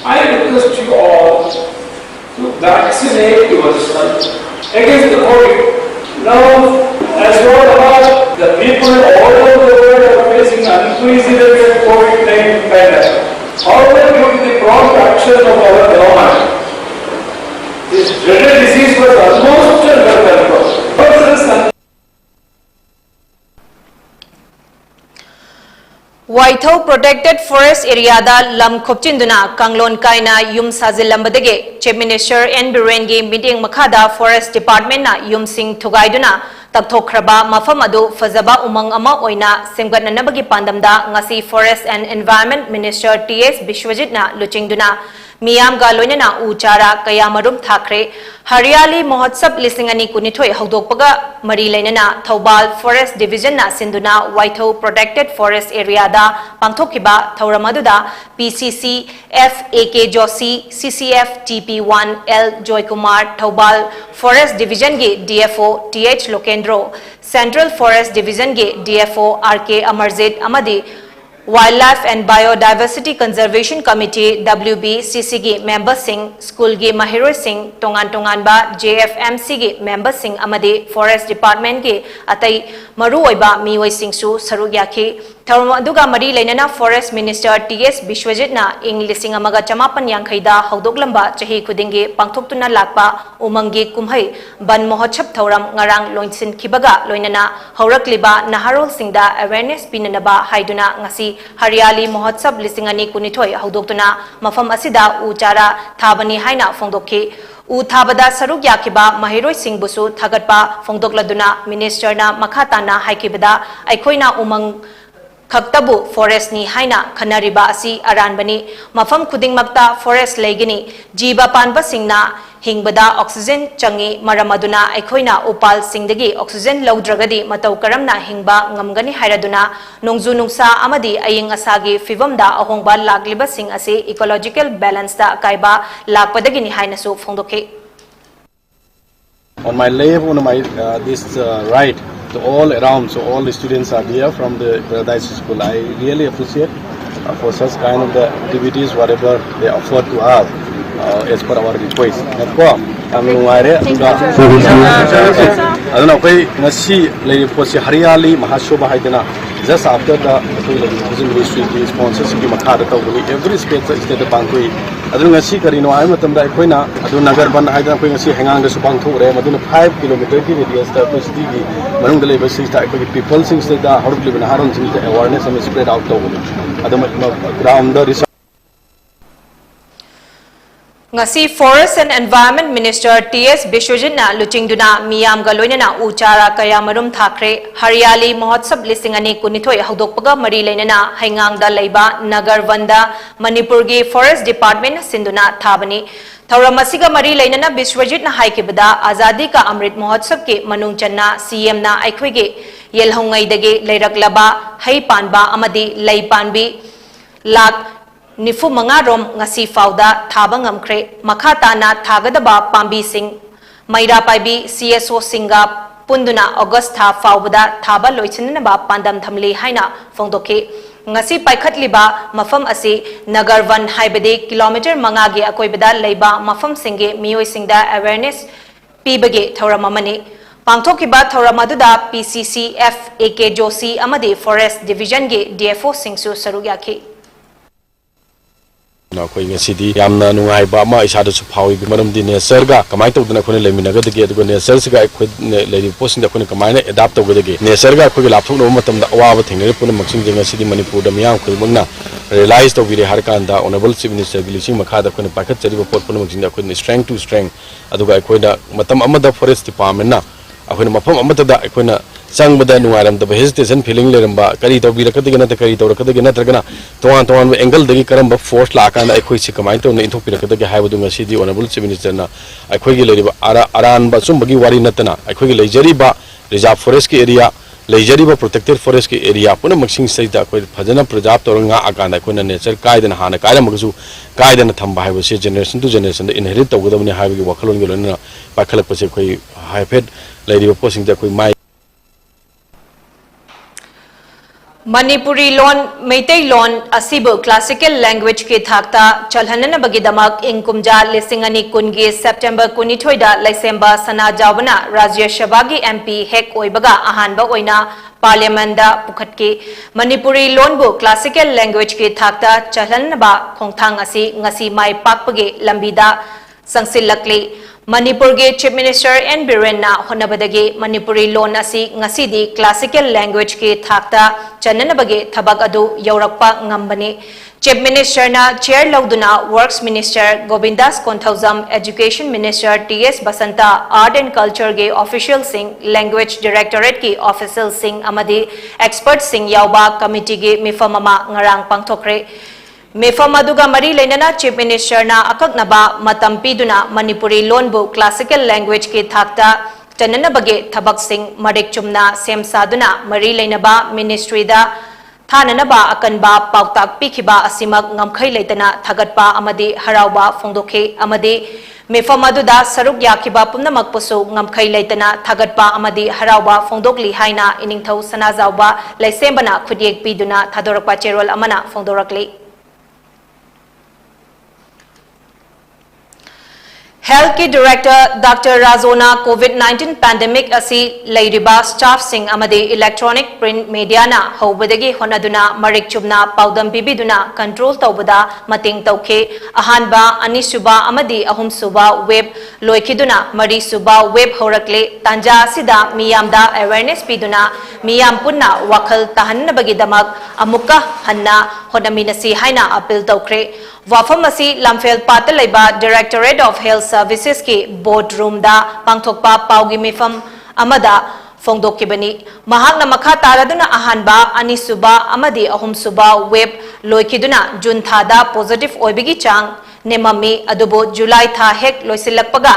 I request you all to vaccinate yourself against the COVID. Now, as what about the people all over the world are facing unprecedented COVID-19 pandemic? However, due to the prompt action of our government, this dreaded disease was almost under control. Waithau Protected Forest Area da lam khopchinduna kanglon kaina yum sajilambadege Chief Minister N Biren ge meeting makhada Forest Department na yum sing thugaiduna takthokhraba mafam adu fazaba umang ama oina semgatnanabagi pandamda ngasi Forest and Environment Minister TS Bishwajit na luchingduna Miyam ga loinana uchara kaya marum thakre Haryali Mohotsab Lisingani Kunithoi Hogdokpaga Mari Lainana Thaubal Forest Division na Sinduna Waithau Protected Forest Area da Pangthokiba Thauramaduda PCC FAK Joshi CCF TP1 L Joy Kumar Thaubal Forest Division ge DFO TH Lokendro Central Forest Division ge DFO RK Amarjit Amadi Wildlife and Biodiversity Conservation Committee WB CCG member Singh School ge Mahiro Singh Tongan Tongan ba JFMC ge member Singh Amade Forest Department ge atai maru oiba miwai singsu saru yakhe Thauramaduga Mari Lainana Forest Minister TS Bishwajit na ing lising amaga chamapan yankhaida haudoklamba chahi khudinge pangthoktuna lakpa umangi kumhai ban mohochap thauram ngarang loinsin khibaga loinana haurakliba naharol singda awareness pinanaba haiduna ngasi Haryali Mohotsab lisingani kunithoi haudoktuna mafam asida uchara thabani haina fongdokhe U Thabada Saruk Yakiba Mahiroi Singh Busu Thagatpa Fongdokladuna Minister na Makhatana Haikibada Aikoina Umang Khaktabu Forest ni haina khanariba asi aranbani mafam khudingmakta forest legini jiba panba singna hingbada oxygen changi maramaduna aikoina upal singdagi oxygen lawdragadi matau karamna hingba ngamgani hairaduna nongju nungsa amadi aying asagi fivamda ahongba lagliba sing ase ecological balance da kaiba lakpadagi ni haina su phongdokhe. On my left, on my this right, to all around, so all the students are there from the Paradise School. I really appreciate for such kind of the activities, whatever they offer to us as per our request. Haryali Mahashobha Haidana, just after the tourism ministry sponsorship every state the Bangui. Adunasi Karino, I'm at the Quina, Adunagarban Haida Quincy hang the Subanto, Maduna 5 kilometer radius, the Pustigi, Marunga Sista, people since the Horrible and Harons the awareness and spread out over the ground. ngasi Forest and Environment Minister T.S. Bishwajit na luchingduna miyam ga loinana uchara kaya marum thakre Haryali Mahotsab lisingani kunithoi haudokpaga mari leinana haingang da leiba Nagar Vanda Manipur gi Forest Department sinduna thabani thauram asiga mari leinana Bishwajit na haikibada Azadi ka Amrit Mahotsab ke manung channa CM na aikhoi ge yelhongai dage leiraklaba hai panba amadi lei panbi lak nifu mangarom ngasi fauda thaba ngamkre makhata na thagadaba pambi sing maira paibi CSO singa punduna August tha faubada thaba loichinna ba pandam thamli haina phongdoke ngasi paikhatliba mafam asi Nagarvan haibade kilometer manga ge akoibada leiba mafam singe miyoi singda awareness pibage thauramamani pangthokiba thauramadu PCCF AK Joshi amadi Forest Division ge DFO singsu sarugyaki अखोई ngasi yamna nungai ba ma isa da su phawi maram di nature ga kamai to dana khone lemina ga dege adugo nature ga akhoi lei posting da khone kamai na adapt to ga dege nature ga akhoi lapthok no matam da awa ba thingne puna maksing jenga sidi Manipur da miyam khoi bangna realize to bire har kan da honorable chief minister gilising makha da khone pakhat chari ba pot puna maksing da khoi strength to strength adugo akhoi da matam amada forest department na akhoi mafam amata da akhoi na sang bada nuaram da hesitation feeling leramba kari to bira kadege na kari to kadege na tragana toan angle dagi karamba force la kana akhoi si kamai to ne thopira kadege haibadu ngasi di honorable chief minister na akhoi gi leriba aran ba sum bagi wari natana akhoi gi leijari ba reserve forest ki area leijari ba protected forest ki area puna maksing sai da akhoi phajana preserve to nga akana akhoi na nature kaidana hana kaira magasu kaidana thamba haiba se generation to generation da inherit to godabni haiba gi wakhalon gi lona pakhalak pase akhoi haifet leiriba posting da akhoi mai Manipuri loan Meitei loan asibu classical language ke thakta chalhanana bagidamak ingkumja lisingani kungi September kunithoida laisemba sana jawbana Rajya Sabagi MP hek oibaga ahanba oina Parliament da pukhatke Manipuri loan bu classical language ke thakta chalhanana ba khongthang asi ngasi mai pakpage lambida sangsilakle Manipur ge Chief Minister N. Biren na honabadage Manipuri loan asi ngasidi classical language ke thakta chananabage thabak adu yaurakpa ngambani Chief Minister na chair lauduna Works Minister Govindas Konthauzam Education Minister T.S. Basanta Art and Culture ge official sing Language Directorate ki official sing amadi expert sing yauba committee ge mifamama ngarang pangthokre Mefam aduga mari leinana Chief Minister na akaknaba matam piduna Manipuri loan bu classical language ke thakta chanana bage thabak sing marik chumna sem saduna mari leinaba ministry da thananaba akanba pautak pikhiba asimak ngamkhai leitana thagatpa amadi harauba phongdokhe amadi Mefam aduda saruk yakiba pumnamak pusu ngamkhai leitana thagatpa amadi harauba phongdokli haina iningthau sanazauba laisembana khudiek piduna thadorakpa cherol amana phongdorakli Health ki Director Dr. Razona COVID-19 pandemic asi leiriba staff sing amadi electronic print media na hobadagi honaduna marik chubna paudam bibiduna control tawbada mating tawke ahanba anisuba amadi ahum suba web loikiduna mari suba web horakle tanja asida miyamda awareness piduna miyam punna wakhal tahannabagi damak amukka hanna honaminasi haina appeal tawkre Wafam asi Lamphel Patalaiba Directorate of Health Services ki boardroom da pangthokpa paugi mifam amada phongdokibani mahakna makha taraduna ahanba anisuba amadi ahum suba web loikiduna June thada positive oibigi chang nemami adubo July tha hek loisilakpaga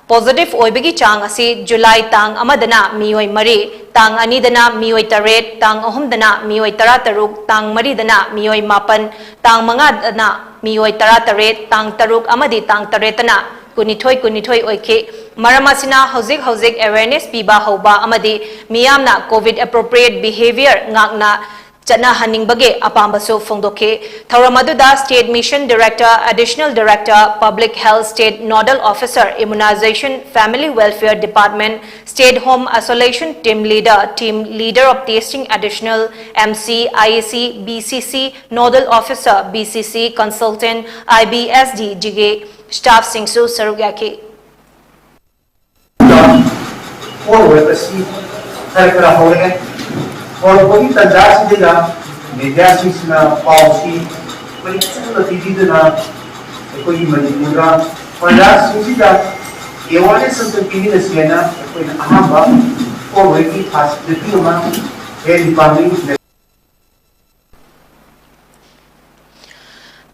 positive oibigi chang asi July tang amadana miyoi mari tang anidana miyoi taret tang ahumdana miyoi tarataruk tang maridana miyoi mapan tang mangadana miyoi tarataret tang taruk amadi tang taretana kunithoi oike maramasina hozik awareness piba hoba amadi miyamna COVID appropriate behavior ngakna chana haningbage apambaso phongdoke thauramadu State Mission Director Additional Director Public Health State Nodal Officer Immunization Family Welfare Department State Home Isolation Team Leader of Testing Additional MC IAC BCC Nodal Officer BCC Consultant IBSD Jige Staff Singsu Sarugyaki और कोई तंजास देगा media system policy कोई चुन नतीजे देना कोई मजबूरा प्रजासिंगसिदा awareness of the people is gonna when ahamba or wiki fast the diploma and department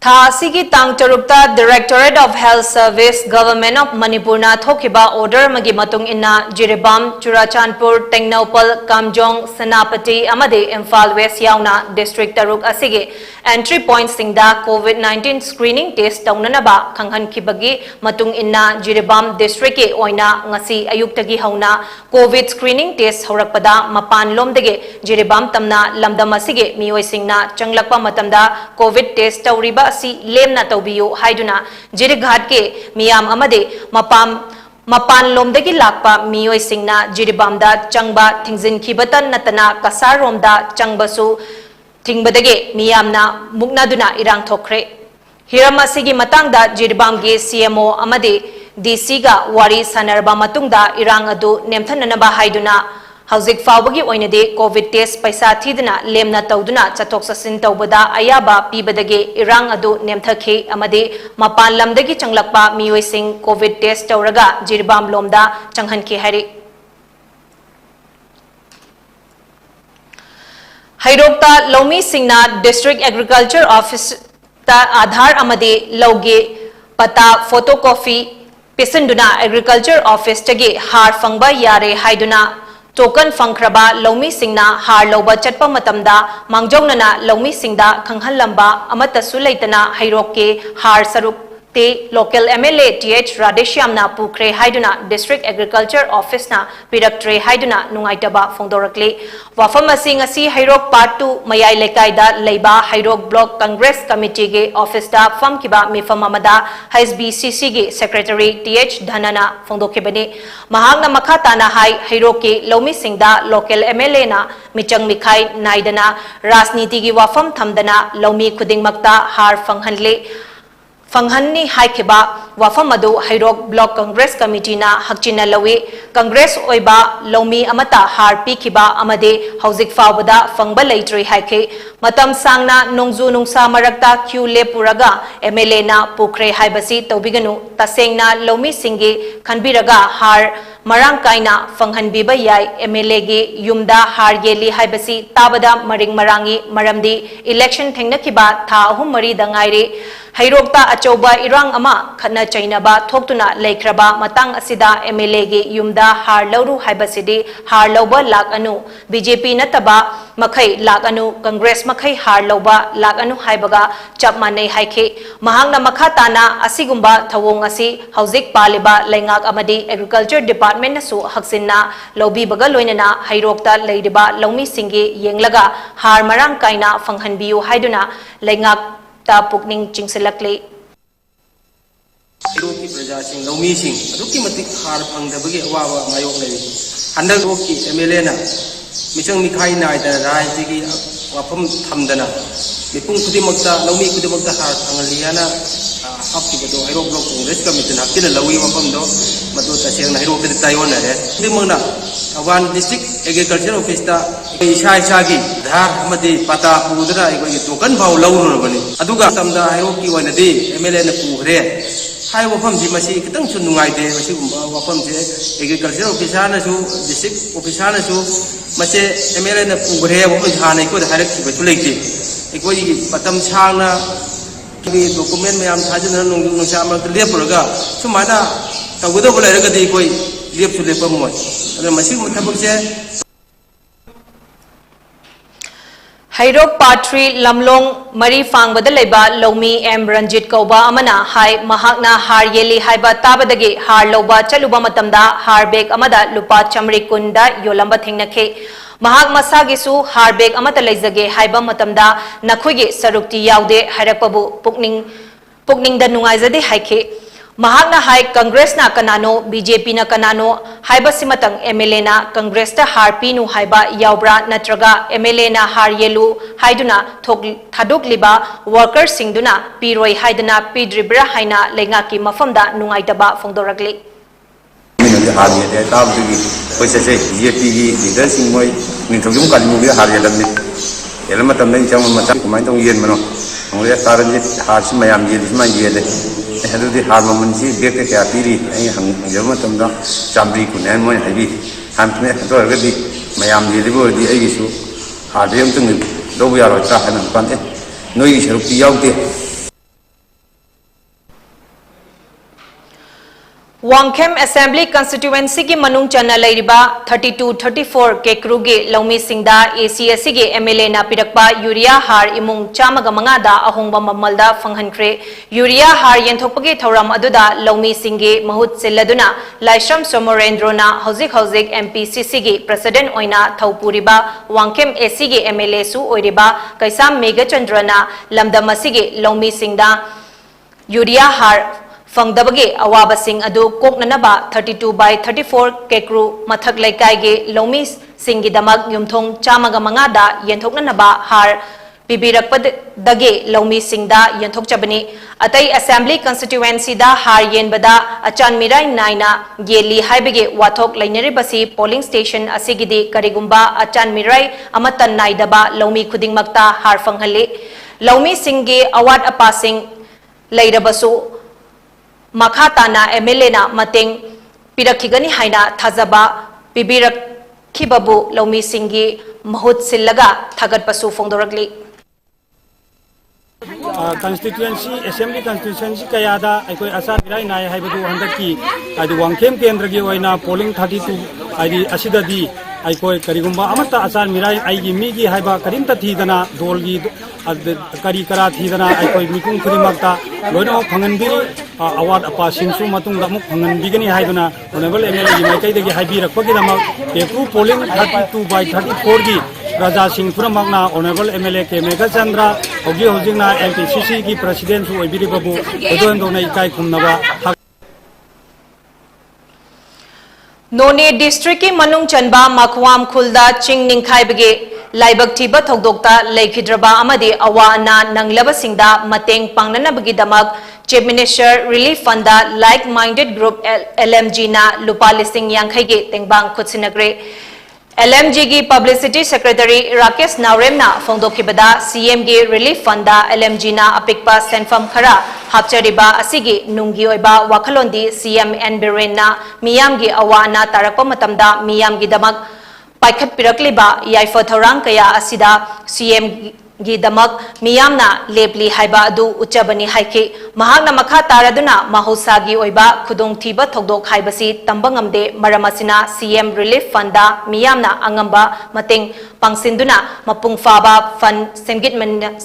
Tha asigi tang tarukta Directorate of Health Service Government of Manipur na thokiba order magi matung inna Jiribam, Churachandpur, Tengnaupal, Kamjong, Senapati amade Imphal West yauna district taruk asigi entry point singda COVID-19 screening test taunanaba khanghan khibagi matung inna Jiribam district ke oina ngasi ayuktagi hauna COVID screening test horakpada mapan lomdege Jiribam tamna lamdam asigi mioi singna changlakpa matamda COVID test tauriba si lemna taubiyo haiduna Jirighat ke miyam amade mapan lomdagi lakpa miyoi singna Jiribamda changba thingzin khibatan natana kasar romda changbasu tingbadage miyamna muknaduna irang thokre hiram asigi matangda Jiribam ge CMO amade DC ga wari sanarba matungda irang adu nemthananaba haiduna Hauzik fawbagi oinade COVID test paisa thidna lemna tawduna chathok sasin tawbada ayaba pibadage irang adu nemthakhe amade mapan lamdagi changlakpa miyoi sing COVID test tawraga Jiribam lomda changhanke hari Hairokta Lomi Singna District Agriculture Office ta Aadhar amade lauge pata photocopy pisanduna Agriculture Office tagi har fangba yare haiduna Token Fangkraba Lomi Singna har loba chatpa matamda mangjongna Lomi Singda khanghalamba amata sulaitana Hairoke har saruk te local MLA TH Radeshyamna Pukre Haiduna District Agriculture Office na Piraktre Haiduna Nungaitaba Fongdorakle Wafamasi ngasi Hairok Part 2 Mayai Lekaida Leiba Hairok Block Congress Committee ge Office da Famkiba Mifamamada HSBCC ge Secretary TH Dhanana Fongdokebani Mahagna Makhatana Hai Hairoke Lomi Singda local MLA na Michang Mikhai Naidana Rasniti gi Wafam Thamdana Lomi Khudingmakta har Fanghanle Fanghanni Haikiba Wafamadu Hairok Block Congress Committee na Hakchina Lawi Congress Oiba Lomi Amata Har Pikiba Amade Hauzik Fawbada Fangba Laitri Haike Matam Sangna Nongzu Nungsa Marakta Q Lepuraga MLA na Pukre Haibasi Tobiganu Tasengna Lomi Singi Kanbiraga Har Marang Kaina Fanghanbiba Yai MLA ge Yumda Har Yeli Haibasi Tabada Maring Marangi Maramdi Election Thengnakiba Tha Ahum Mari Dangairi Hairokta Achoba Irang Ama Khana Chainaba Thoktuna Laikraba Matang Asida MLA ge Yumda Har Lauru Haibasidi Har Lauba Lak Anu BJP Nataba Makai Lak Anu Congress Makai Har Lauba Lak Anu Haibaga Chapmanei Haike Mahangna Makhatana Asigumba Thawong Asi Hauzik Paliba Laingak Amadi Agriculture Department Nasu Haksinna Lobi Baga Loinana Hairokta Leidiba Lomi Singi Yenglaga Har Marang Kaina Fanghanbiyu Haiduna Laingak ta pukning chingsilakle Iroki Prajasing Lomi Sing aduki matik har phangdabagi awaba mayok lei handak roki MLA na michang mikhai nai da rai tigi wafam thamdana mipung kudimakta Lomi kudimakta har phangaliana hapki bado Hairok Block Congress Committee na kila lawi wafam do madu taseng na Hairok de tayona re dimangna awan district agriculture office ta isha gi dhar amadi pata pudra igoi token bau lauru bani aduga tamda Hairok ki wanadi MLA na pugre hai wafam ji masi kitang chun nungai de masi wafam je agriculture officer na su district officer na su masi MLA na pugre wafam hanai ko harak ki betul leite igoi patam changna ki document mayam thajana nung sa ma lepuraga sumana tawdo bolai raga de koi liap su lepam moi ada masi thabak je Hairok Patri Lamlong Mari Fangbada Leba Lomi M Ranjit Kauba Amana Hai Mahakna Har Yeli Haiba Tabadagi Har Loba Chaluba Matamda Har Bek Amada Lupa Chamri Kunda Yolamba Thingnakhe Mahak Masagisu Har Bek Amata Laizage Haiba Matamda Nakhuige Sarukti Yaude Hairakpabu Pukning da Nungaizade Haike Mahakna Hai Congress na Kanano BJP na Kanano Haiba Simatang MLA na Congress ta Har Pinu Haiba Yaubra Natraga MLA na Har Yelu Haiduna Thaduk Liba Workers Singduna Piroi Haidana Pidribra Haina Lengaki Mafamda Nungaitaba Fongdorakli Har Yele Tabdi Posese BJP leader Singmoi Ninthogum Kalimugi Har Yelamni Elamatam Chang Mata Kumaitong Yen Mano Only Taranjit Har Simayam Yedisma Yede ꯑꯗꯨꯗꯤ ꯍꯥꯔ ꯃꯃꯜꯁꯤ ꯕꯦꯒꯇ ꯀꯌꯥ ꯄꯤꯔꯤ ꯑꯩ ꯍꯪꯖꯕ ꯃꯇꯝꯗ 190 ꯃꯣꯏꯅ ꯍꯥꯏꯕꯤ ꯍꯥꯟꯅ ꯑꯗꯨ ꯑꯣꯏꯔꯒꯗꯤ ꯃꯌꯥꯝ ꯌꯦꯜꯂꯤꯕ ꯑꯣꯏꯔꯗꯤ ꯑꯩꯒꯤꯁꯨ ꯍꯥꯔꯗꯤ ꯑꯃꯇꯪ ꯂꯧꯕ ꯌꯥꯔꯣꯏꯗ꯭ꯔꯥ ꯍꯥꯏꯅ ꯄꯥꯟꯗꯦ ꯅꯣꯏꯒꯤ ꯁꯔꯨꯛꯇꯤ ꯌꯥꯎꯗꯦ Wangkhem Assembly Constituency ki manung chana lairiba 32-34 Kekrugi Laumi Singda ACSC ki MLA na pirakpa Urea har imung chamaga manga da ahongba mamalda fanghankre Urea har yenthokpagi thoram aduda Laumi Singge mahut silladuna Laishram Somorendro na hauzik MPCC ki President oina thaupuriba Wangkhem AC ki MLA su oiriba Kaisam Megachandra na lamdamasi ki Laumi Singda Urea har Fangdabagi awabasing adu koknanaba 32/34 Kekru mathak laikai ge Laumi Singgi damag yumthong chamaga mangada yenthoknanaba har pibirakpadage Laumi Singda yenthokchabani atai Assembly Constituency da har yenbada achan mirai naina yeli haibege wathok lainaribasi polling station asigidi karigumba achan mirai amatan naidaba Laumi khudingmakta har fanghale Laumi Singgi awat apasing lairabasu Makhatana MLA na mateng pirakhigani haina thajaba pibirakhibabu Laumi Singgi mahut sillaga thagatpasu fongdorakli constituency assembly constituency kayada aikoi asar mirai nai haibadu handaki adi Wangkhem kendra gi oina polling 32 adi asidadi aikoi karigumba amata asar mirai aigi migi haiba karimta thidana dolgi kari kara thidana aikoi mikung khurimakta loino phanganbiri award apa singsu matung da muk phanganbigani haiduna honorable MLA gi maikai dagi haibirakpagi damak Kekru polling 32/34 gi Raja Singh Puramagna Honorable MLA K Megachandra Hogi Hojingna MPCC ki President su oibiri babu odon dona ikai khumnaba None District ki manung chanba Makhwam Khulda Ching Ningkhai bege laibak thiba thokdokta leikidraba amadi awana nanglaba singda mateng pangnana bagi damak Chief Minister Relief Fund da Like Minded Group LMG na lupa listing yangkhai ge tengbang khutsinagre LMG की Publicity Secretary Rakesh Naurem na fongdokhibada CM की Relief Fund da LMG na apikpa senfam khara hapchariba asigi nungi oiba wakalondi CM N Biren na miyam gi awana tarakpa matamda miyam gi damak paikhat pirakliba yaifa thorang kaya asida CM gi damak miyamna lepli haiba adu uchabani haiki mahakna makha taraduna mahosagi oiba khudong thiba thokdok haibasi tambangamde maramasina CM Relief Fund da miyamna angamba mateng pangsinduna mapung faba fund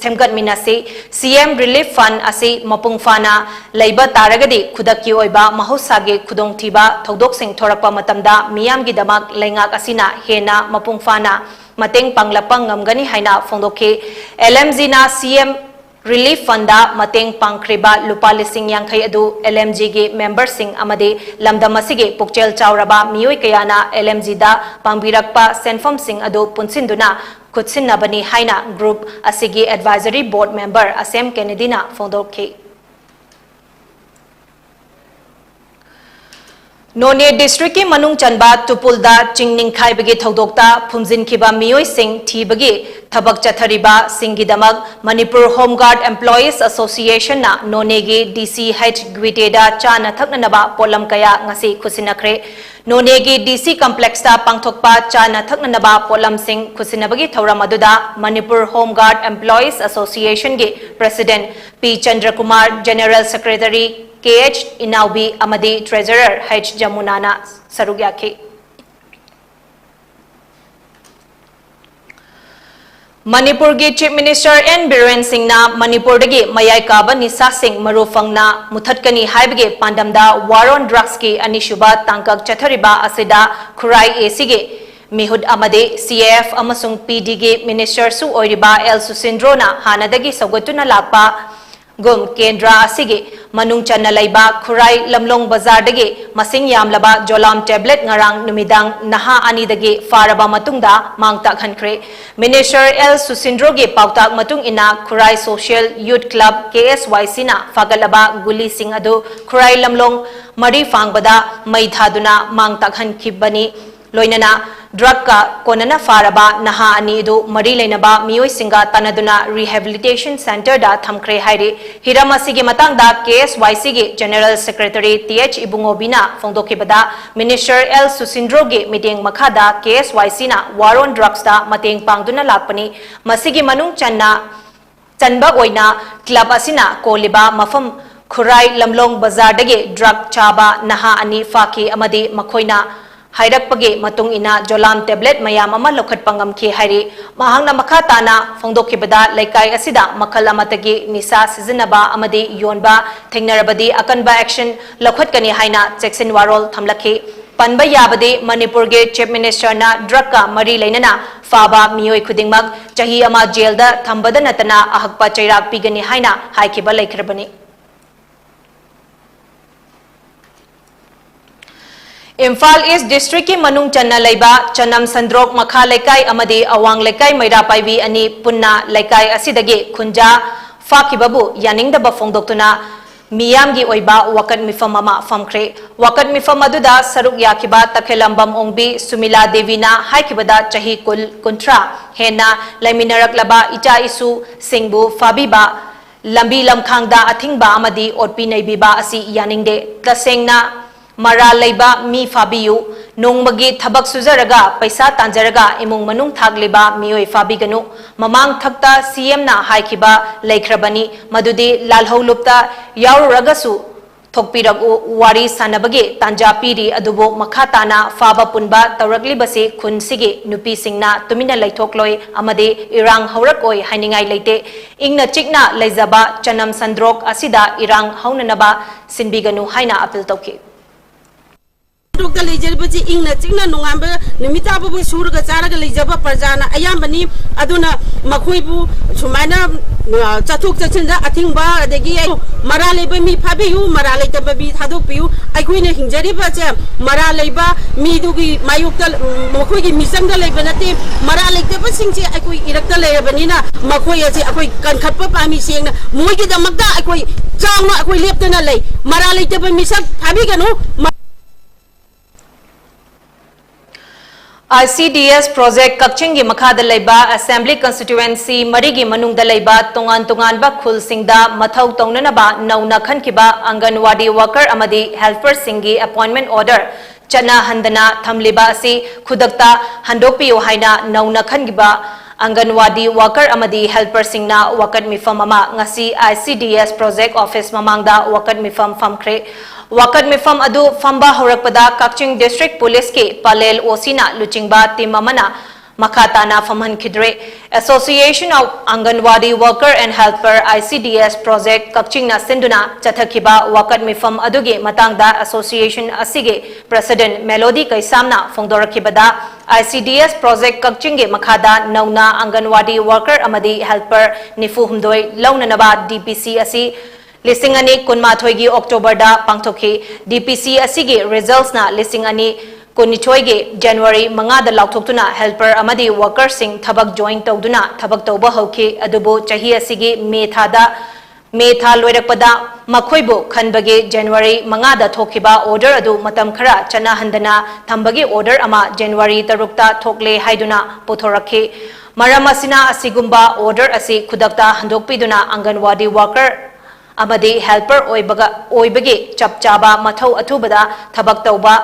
semgat minasi CM Relief Fund asi mapung fana leiba taragadi khudaki oiba mahosagi khudong thiba thokdok sing thorakpa matamda miyam gi damak lengak asina hena mapung fana mateng panglapang ngamgani haina fongdokhe LMG na CM Relief Fund da mateng pangkriba lupa lising yangkhai adu LMG ge member sing amade lamdamasige pukchel chawraba miyoi kayana LMG da pangbirakpa senfom sing adu punsinduna khutsinabani haina group asigi advisory board member Asem Kennedy na fongdokhe None District ki manung chanba Tupulda Chingningkhai bagi thokdokta phumjin khiba miyoi sing thibagi thabak chathariba singidamag Manipur Home Guard Employees Association na None gi DCH Gwiteda chana thaknanaba polam kaya ngasi khusinakre None gi DC complex ta pangthokpa chana thaknanaba polam sing khusinabagi thoram aduda Manipur Home Guard Employees Association gi President P Chandra Kumar General Secretary KH Inaubi amadi Treasurer H Jamunana Sarugyake Manipur gi Chief Minister N Biren Singh na Manipur dagi mayai kaba nisa sing marufang na muthatkani haibge pandamda war on drugs ki anishuba tangkak chathariba asida Khurai AC ge Mihud amade CAF amasung PD ge Minister su oiriba El Susindro na hanadagi sawgatuna lakpa Gum Kendra asigi manung channa laiba Khurai Lamlong Bazar dagi masing yamlaba jolam tablet ngarang numidang naha ani dagi faraba matungda mangta khankre Minister El Susindro ge pautak matung ina Khurai Social Youth Club KSYC na fagalaba guli sing adu Khurai Lamlong mari fangbada mai thaduna mangta khankibani loinana drug का कोनना फारबा नहा अनि दु मरी लेनबा मियोय सिंगा तनदुना rehabilitation centre दा थमख्रे हाइरे हिरम असिगे मतंगदा KSYC गे जनरल सेक्रेटरी TH इबुंगोबिना फोंदोकेबदा मिनिस्टर L सुसिंद्रो गे मीटिंग मखादा KSYC ना वार ऑन ड्रग्स दा मतेंग पांगदुना लापनी मसिगे मनुंग चनबा ओइना क्लब असिना कोलिबा मफम खुराई लमलोंग बाजार दगे ड्रग चाबा नहा अनि फाकी अमदी मखोइना हाइरकपगे मतुंग इना जोलाम टेबलेट मयाम अमा लौखटपा ngamkhe हाइरे महांगना मखा ताना फोंदोखिबदा लेकाई असिदा मखल अमतगी निसा सिजनबा अमदी योनबा थेंगनरबदी अकनबा एक्शन लौखटकनी हाइना चेक्सिन वारोल थमलखे पनबा याबदे मणिपुर के चीफ मिनिस्टर ना ड्रग का मरी लेना फाबा मियोय खुदिंगमक चाही अमा जेल दा थंबद नतना अहकपा चैराक पिगनी हाइना हाइखिबा लेखरबनी इम्फाल ईस्ट डिस्ट्रिक्ट की मनुंग चन्ना लेबा चनम संद्रोक मखा लेकाई अमदी अवांग लेकाई मैरा पाइबी अनि पुन्ना लेकाई असिदगे खुंजा फाकिबबु यानिंगदबा फोंदोक्तुना मियामगी ओइबा वकत मिफम अमा फमख्रे वकत मिफम अदुदा सरुक याखिबा तखेलंबम ओंगबी सुमिला देवीना हाइखिबदा चाही कुल कुंट्रा हेना लैमिनरकलबा इचा इसु सिंगबु फाबिबा लंबी लमखांगदा अथिंगबा अमदी ओटपी नैबिबा असि यानिंगदे तसेंगना मरा लेबा मी फाबियु नोंगमगी थबक सुजरगा पैसा तांजरगा इमुंग मनुंग थागलेबा मियोय फाबिगनु ममांग थक्ता CM ना हाइखिबा लेखरबनी मदुदी लालहौलुप्ता याउरगसु थोकपिरगु वारी सानबगे तांजा पीरी अदुबो मखाताना फाबा पुनबा तौरगलिबसे खुनसिगे नुपी सिंगना तुमिना लैथोकलोय अमदे इरांग हौरकोय हाइनिंगाई लेते इंगना चिकना लेजबा चनम संद्रोक असिदा इरांग हौननबा सिनबिगनु हाइना अपील तौके डॉक्टर लेजरबजी इंगना चिंगना नोंगांबे निमिताबु सुरगा चारगा लेजबा प्रजाना अयामबनी अदुना मखोइबु सुमाइना चथुक चचिनदा अथिंगबा अदगी मरा लेबे मी फाबियु मरा लेतबा बी थादोकपियु अइखोइना हिंजरिबा चे मरा लेबा मीदुगी मायुक्ता मखोइगी मिसंगदा लेबे नते मरा लेतबा सिंगचे अइखोइ इरक्ता लेबनिना मखोइ अचे अखोइ कनखतपा पामी सेंगना मोइगी दमकदा अइखोइ चावना अइखोइ लेपतना ले मरा लेतबा मिसक फाबिगनु ICDS project कक्चिंग की मखाद लेबा असेंबली कंस्टिट्यूएंसी मरी की मनुंग लेबा तोंगान तोंगान बा खुल सिंगदा मथौ तौननबा नौना खनखिबा आंगनवाड़ी वर्कर अमदी हेल्पर सिंगी अपॉइंटमेंट ऑर्डर चना हंदना थमलिबा असि खुदक्ता हंदोपियो हाइना नौना खनगिबा आंगनवाड़ी वर्कर अमदी हेल्पर सिंगना वकत मिफम अमा ngasi ICDS project office mamangda वकत मिफम फमख्रे वकत मिफम अदु फंबा हौरकपदा कक्चिंग डिस्ट्रिक्ट पुलिस के पलेल ओसीना लुचिंगबा टीम अमना मखाताना फमहन खिद्रे association of anganwadi worker and helper ICDS project Kakching ना सिंधुना चथखिबा वकत मिफम अदुगे मतांगदा एसोसिएशन असिगे प्रेसिडेंट मेलोडी कैसामना फोंदोरखिबदा ICDS प्रोजेक्ट कक्चिंग के मखादा नौना आंगनवाड़ी वर्कर अमदी हेल्पर निफु हुमदोय लौननबा DPC असि लिसिंग अनि कुनमाथोगी अक्टोबर दा पांगथोखी DPC असिगे रिजल्ट्स ना लिसिंग अनि कुनिचोइगे जनवरी मंगा दा लाउथोक्तुना हेल्पर अमदी वर्कर सिंग थबक जॉइन तौदुना थबक तौबा हौखी अदुबो चाही असिगे मे था लोइरकपदा मखोइबो खनबगे जनवरी मंगा दा थोखिबा ऑर्डर अदु मतम खरा चना हंदना थंबगे ऑर्डर अमा जनवरी तरुक्ता थोकले हाइदुना पुथोरखे मरम असिना असिगुंबा ऑर्डर असि खुदक्ता हंदोकपिदुना आंगनवाड़ी वर्कर अमदी हेल्पर ओइबगे चपचाबा मथौ अथुबदा थबक तौबा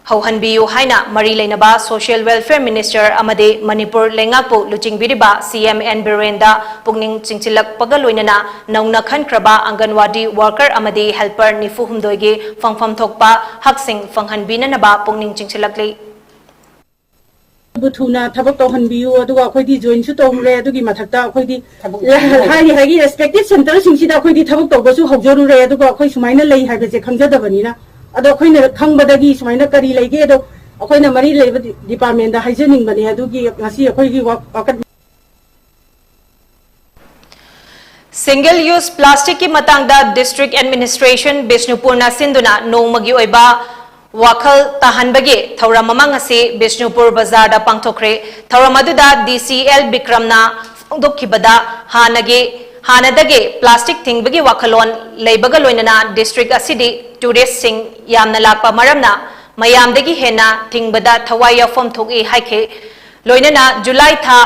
हौहनबियु हाइना मरी लेनबा सोशल वेलफेयर मिनिस्टर अमदी मणिपुर लेंगाकपु लुचिंगबिरिबा CM N बिरेंदा पुगनिंग चिंचिलकपगा लोइनना नौना खनख्रबा आंगनवाड़ी वर्कर अमदी हेल्पर निफु हुमदोइगे फंगफम थोकपा हकसिंग फंगहनबिननबा पुगनिंग चिंचिलकले बुथुना थबक तौहनबियु अदुगा अखोइदी जॉइन तौरे अदुगी मथक्ता अखोइदी हाइगी रेस्पेक्टिव सेंटर सिंगसिदा अखोइदी थबक तौबसु हौजरुरे अदुगा अखोइ सुमाइना लई हाइबसे खंगजदबनिना अदो अखोइना खंगबदगी सुमाइना करी लेगे अदो अखोइना मरी लेब डिपार्टमेंट दा हाइजनिंगबनी अदुगी ngasi अखोइगी वकत सिंगल यूज प्लास्टिक की मतांगदा डिस्ट्रिक्ट एडमिनिस्ट्रेशन बिष्णुपुर ना सिंधुना नोंगमगी ओइबा वाखल ताहनबगे थौरम ममंग असे बिष्णुपुर बाजार दा पांगथोखरे थौरम अदुदा DCL बिक्रमना फोंदोखिबदा हानदगे plastic थिंगबगी वाखलोन लेबगा लोइनना district असिदी tourist Singh यामना Lakpa मरमना mayamdagi hena tingbada thawai yafam thoki haike loinana July tha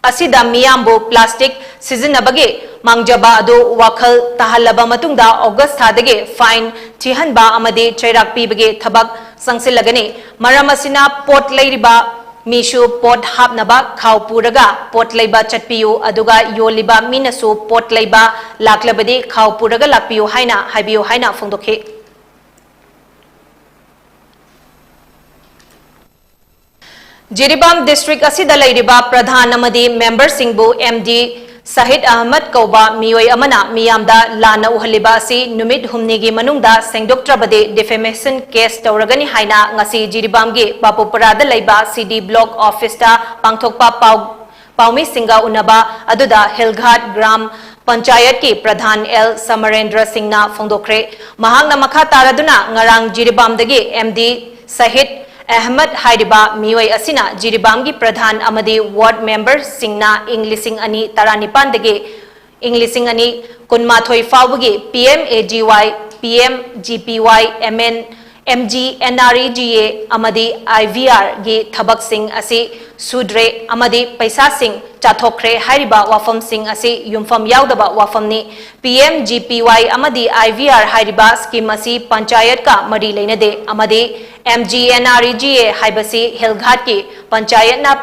asida miyambu plastic sizinabagi mangjaba adu wakhal tahalaba matungda August thadagi fine thihanba amadi chairak pibagi thabak sangsilagani maramasina pot leiriba Mishu pot hapnaba khau puraga pot leiba chatpiyu aduga yoliba minasu pot leiba laklabadi khau puraga lakpiyu haina haibiyu haina phongdokhe Jiribam district asida leiriba pradhan amadi member singbu MD Sahid Ahmad Kauba Miyoi Amana Miyamda Lana Uhaliba si Numit Humnigi Manungda Sengdoktrabade defamation case Tauragani Haina Ngasi Jiribamgi Papuparada Laiba CD Block Office ta Pangthokpa Paumi Singa Unaba Aduda Hilghat Gram Panchayat ki Pradhan L Samarendra Singna Phongdokre Mahangna Makha Taraduna Ngarang Jiribamdagi MD Sahid Ahmad Haidiba Miyoi Asina Jiribamgi Pradhan Amadi Ward Member Singna Inglising Ani Taranipan Inglising Ani Kunmathoi Fawagi PMAGY PMGPY MN MG NREGA Amadi IVR gi Thabak Sing Asi Sudre Amadi Paisa Sing Chathokre Hariba Wafam Sing Asi Yumfam Yaudaba Wafamni PMGPY Amadi IVR Hariba Scheme Asi Panchayat ka Mari Leinade Amadi MGNREGA Haibasi Hilghat ki Panchayat na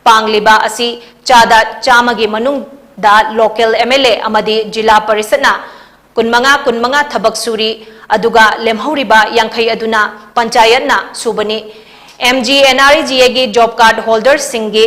Pangliba Asi Chada Chamagi Manung da local MLA Amadi Jila Parisana kunmanga thabak suri aduga lemhauriba yankhai aduna panchayat na subani MGNREGA gi job card holders singi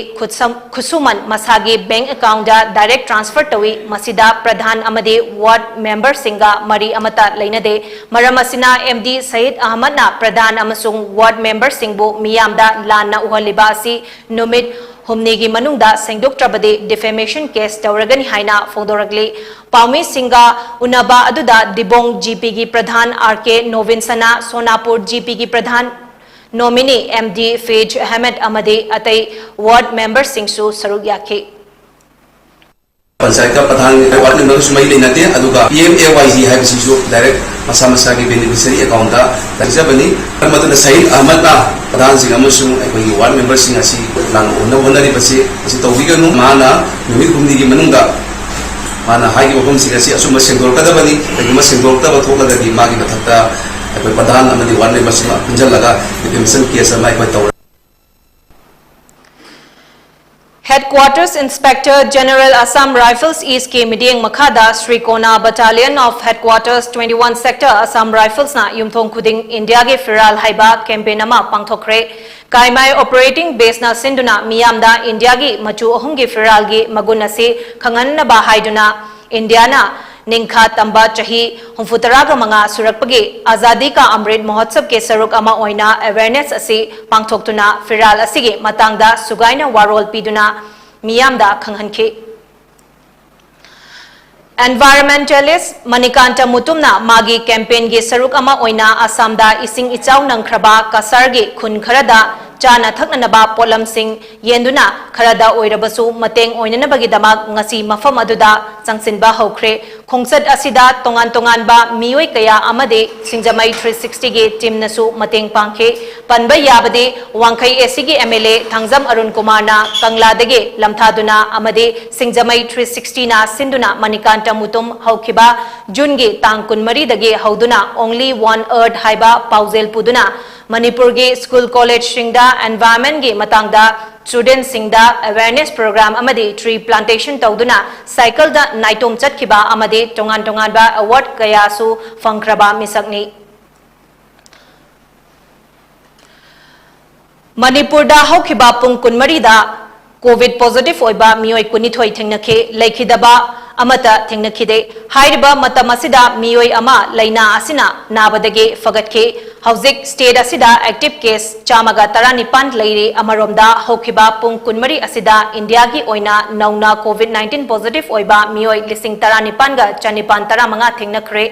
khusuman masagi bank account da direct transfer tawi masida pradhan amade ward member singa mari amata leinade maramasina MD Said Ahmad na pradhan amasung ward member singbu miyamda lanna uhaliba asi numit humnigi manungda sengdoktrabade defamation case tauragani haina phongdoragli Paumi Singa Unaba aduda Dibong GP gi Pradhan RK Novinsana Sonapur GP gi Pradhan nominee MD Fej Ahmed Amadi Atai ward member Singsu Saruk Yakhe Panchayat ka Pradhan ward member sumai leinate aduga PMAYG haibisisu direct masa gi beneficiary account da tajabani maduna Said Ahmad na Pradhan sing amasung ai ward member sing asi lang onari basi tawiganu mana numit kumni gi manungda mana hagi wafam sing asi asuma sengdor kadabani aguma sengdor ta batholagadi magi bathakta ai Pradhan amadi ward member sing punjalaga defamation case mai ko tawra Headquarters Inspector General Assam Rifles East K Midiyeng Makhada Sri Kona Battalion of Headquarters 21 Sector Assam Rifles na Yumthong Khuding India ge Firal Haiba campaign ama pangthokre Kaimai operating base na sinduna miyamda India gi machu ahum ge Firal gi magun ase khanganna ba haiduna India na Ningkha Tamba Chahi Humfutaraga Manga Surakpagi Azadi ka Amrit Mahotsav ke Saruk ama oina awareness asi pangthoktuna Firal asigi matangda sugaina warol piduna miyamda khanghankhe Environmentalist Manikanta Mutumna Magi campaign ge Saruk ama oina Assamda ising ichau nangkhraba kasar ge khun kharada chana thaknanaba polam sing yenduna kharada oirabasu mateng oinanabagi damak ngasi mafam aduda changsinba hokre khongsat asida tongan ba mioi kaya amade singjamai 360 ge team nasu mateng pangkhe panba yabade wangkhai AC ge MLA Thangjam Arun Kumar na Kangla dege lamthaduna amade singjamai 360 na sinduna Manikanta Mutum haukiba June ge tang kunmari dege hauduna only one earth haiba pauzel puduna Manipur ge school college singda environment ge matangda student singda awareness program amadi tree plantation tawduna cycle da naitom chatkhiba amadi tongan ba award kaya su fangkraba misakni Manipur da hokhiba pung kunmari da COVID positive oiba mioi kunithoi thengnakhe leikhidaba amata thengnakhide hairiba matamasida mioi ama laina asina nabadage fagatke hauzik state asida active case chamaga taranipan leire amaromda hokhiba pung kunmari asida India gi oina nauna COVID-19 positive oiba mioi lising taranipan ga chanipan taramanga thengnakhre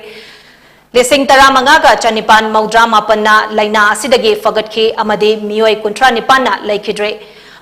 lising taramanga ga chanipan maudra mapanna laina asidage fagatke amade mioi kuntra nipanna leikhidre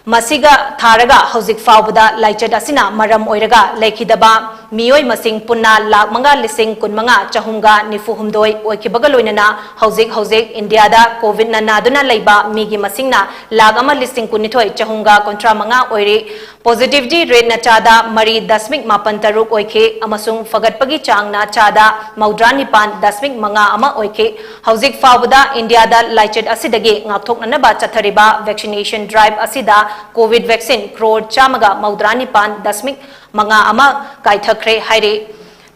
Masiga Tharaga Hauzik Fawbada Laichat Asina Maram Oiraga Laikidaba मियोय मसिंग पुन्ना लाख मंगा लिसिंग कुनमंगा चहुंगा निफुहुमदोय ओइखिबगा लोइनना हौजिक India दा Covid ना नादुना लैबा मिगी मसिंगना लाख अमा लिसिंग कुनिथोय चहुंगा कुंट्रा मंगा ओइरे पॉजिटिविटी रेट ना चादा मरी दशमिक मापन तरुक ओइखे अमसुंग फगटपगी चांगना चादा मौद्रा निपान दशमिक मंगा अमा ओइखे हौजिक फावदा इंडिया दा लाइचेट असिदगे ngathoknanaba chathariba vaccination drive asida covid vaccine crore chamaga मौद्रा निपान दशमिक मंगा अमा काइथखरे हाइरे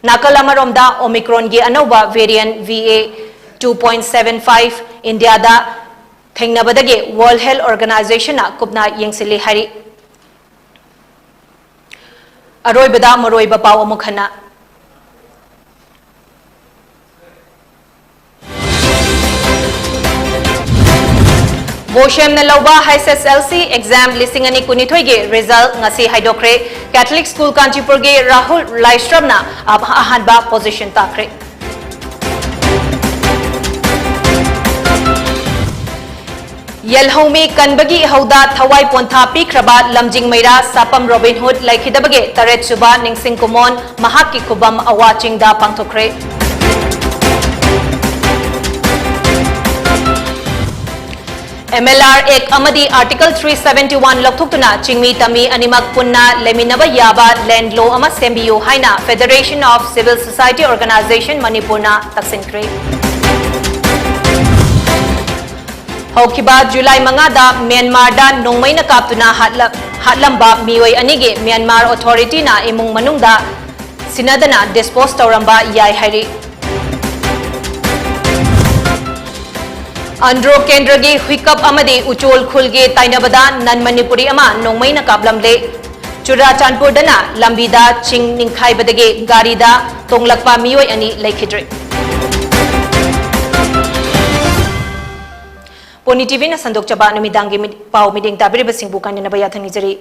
नाकल अमरोमदा ओमिक्रॉन गी अनौबा वेरिएंट VA 2.75 इंडिया दा थेंगनबदगे वर्ल्ड हेल्थ ऑर्गेनाइजेशन ना कुपना येंगसिले हाइरे अरोइबदा मरोइबा पाव अमुखना बोशेम नलौबा HSLC एग्जाम लिसिंग अनि कुनिथोय गे रिजल्ट ngasi हाइडोक्रे कैथलिक स्कूल कांचीपुर गे राहुल लाइस्ट्रमना अब अहानबा पोजीशन ताख्रे यलहौमी कनबगी हौदा थवाई पोंथा पीख्रबा लमजिंग मैरा सापम रॉबिनहुड लाइखिदबगे तरेत सुबा निंगसिंग कुमोन महाकी खुबम अवाचिंगदा पांथोख्रे MLR एक अमदी आर्टिकल 371 लौथुक्तुना चिंगमी तमी अनिमक पुन्ना लेमिनबा याबा लैंड लॉ अमा सेम्बियो हाइना federation of civil society organisation मणिपुरना तक्सिनख्रे हौखिबा जुलाई मंगादा म्यांमारदा नोंमैना कापतुना हाटलंबा मियोय अनिगे म्यांमार अथॉरिटी ना इमुंग मनुंगदा सिनादना डिस्पोज तौरंबा याय हाइरे अंड्रो केंद्र के हुईकप अमदे उचोल खुलगे ताइनबदा नन मणिपुरी अमा नोंमैना कापलमले चुराचांदपुरदना लंबीदा चिंग निंखाइबदगे गारीदा तोंगलकपा मियोय अनि लेखिद्रे पोनी टीवी ना संदोक चबा नुमिदांगी पाव मिडिंग ताबिरिबसिंग बुकानिनबा याथंगिजरी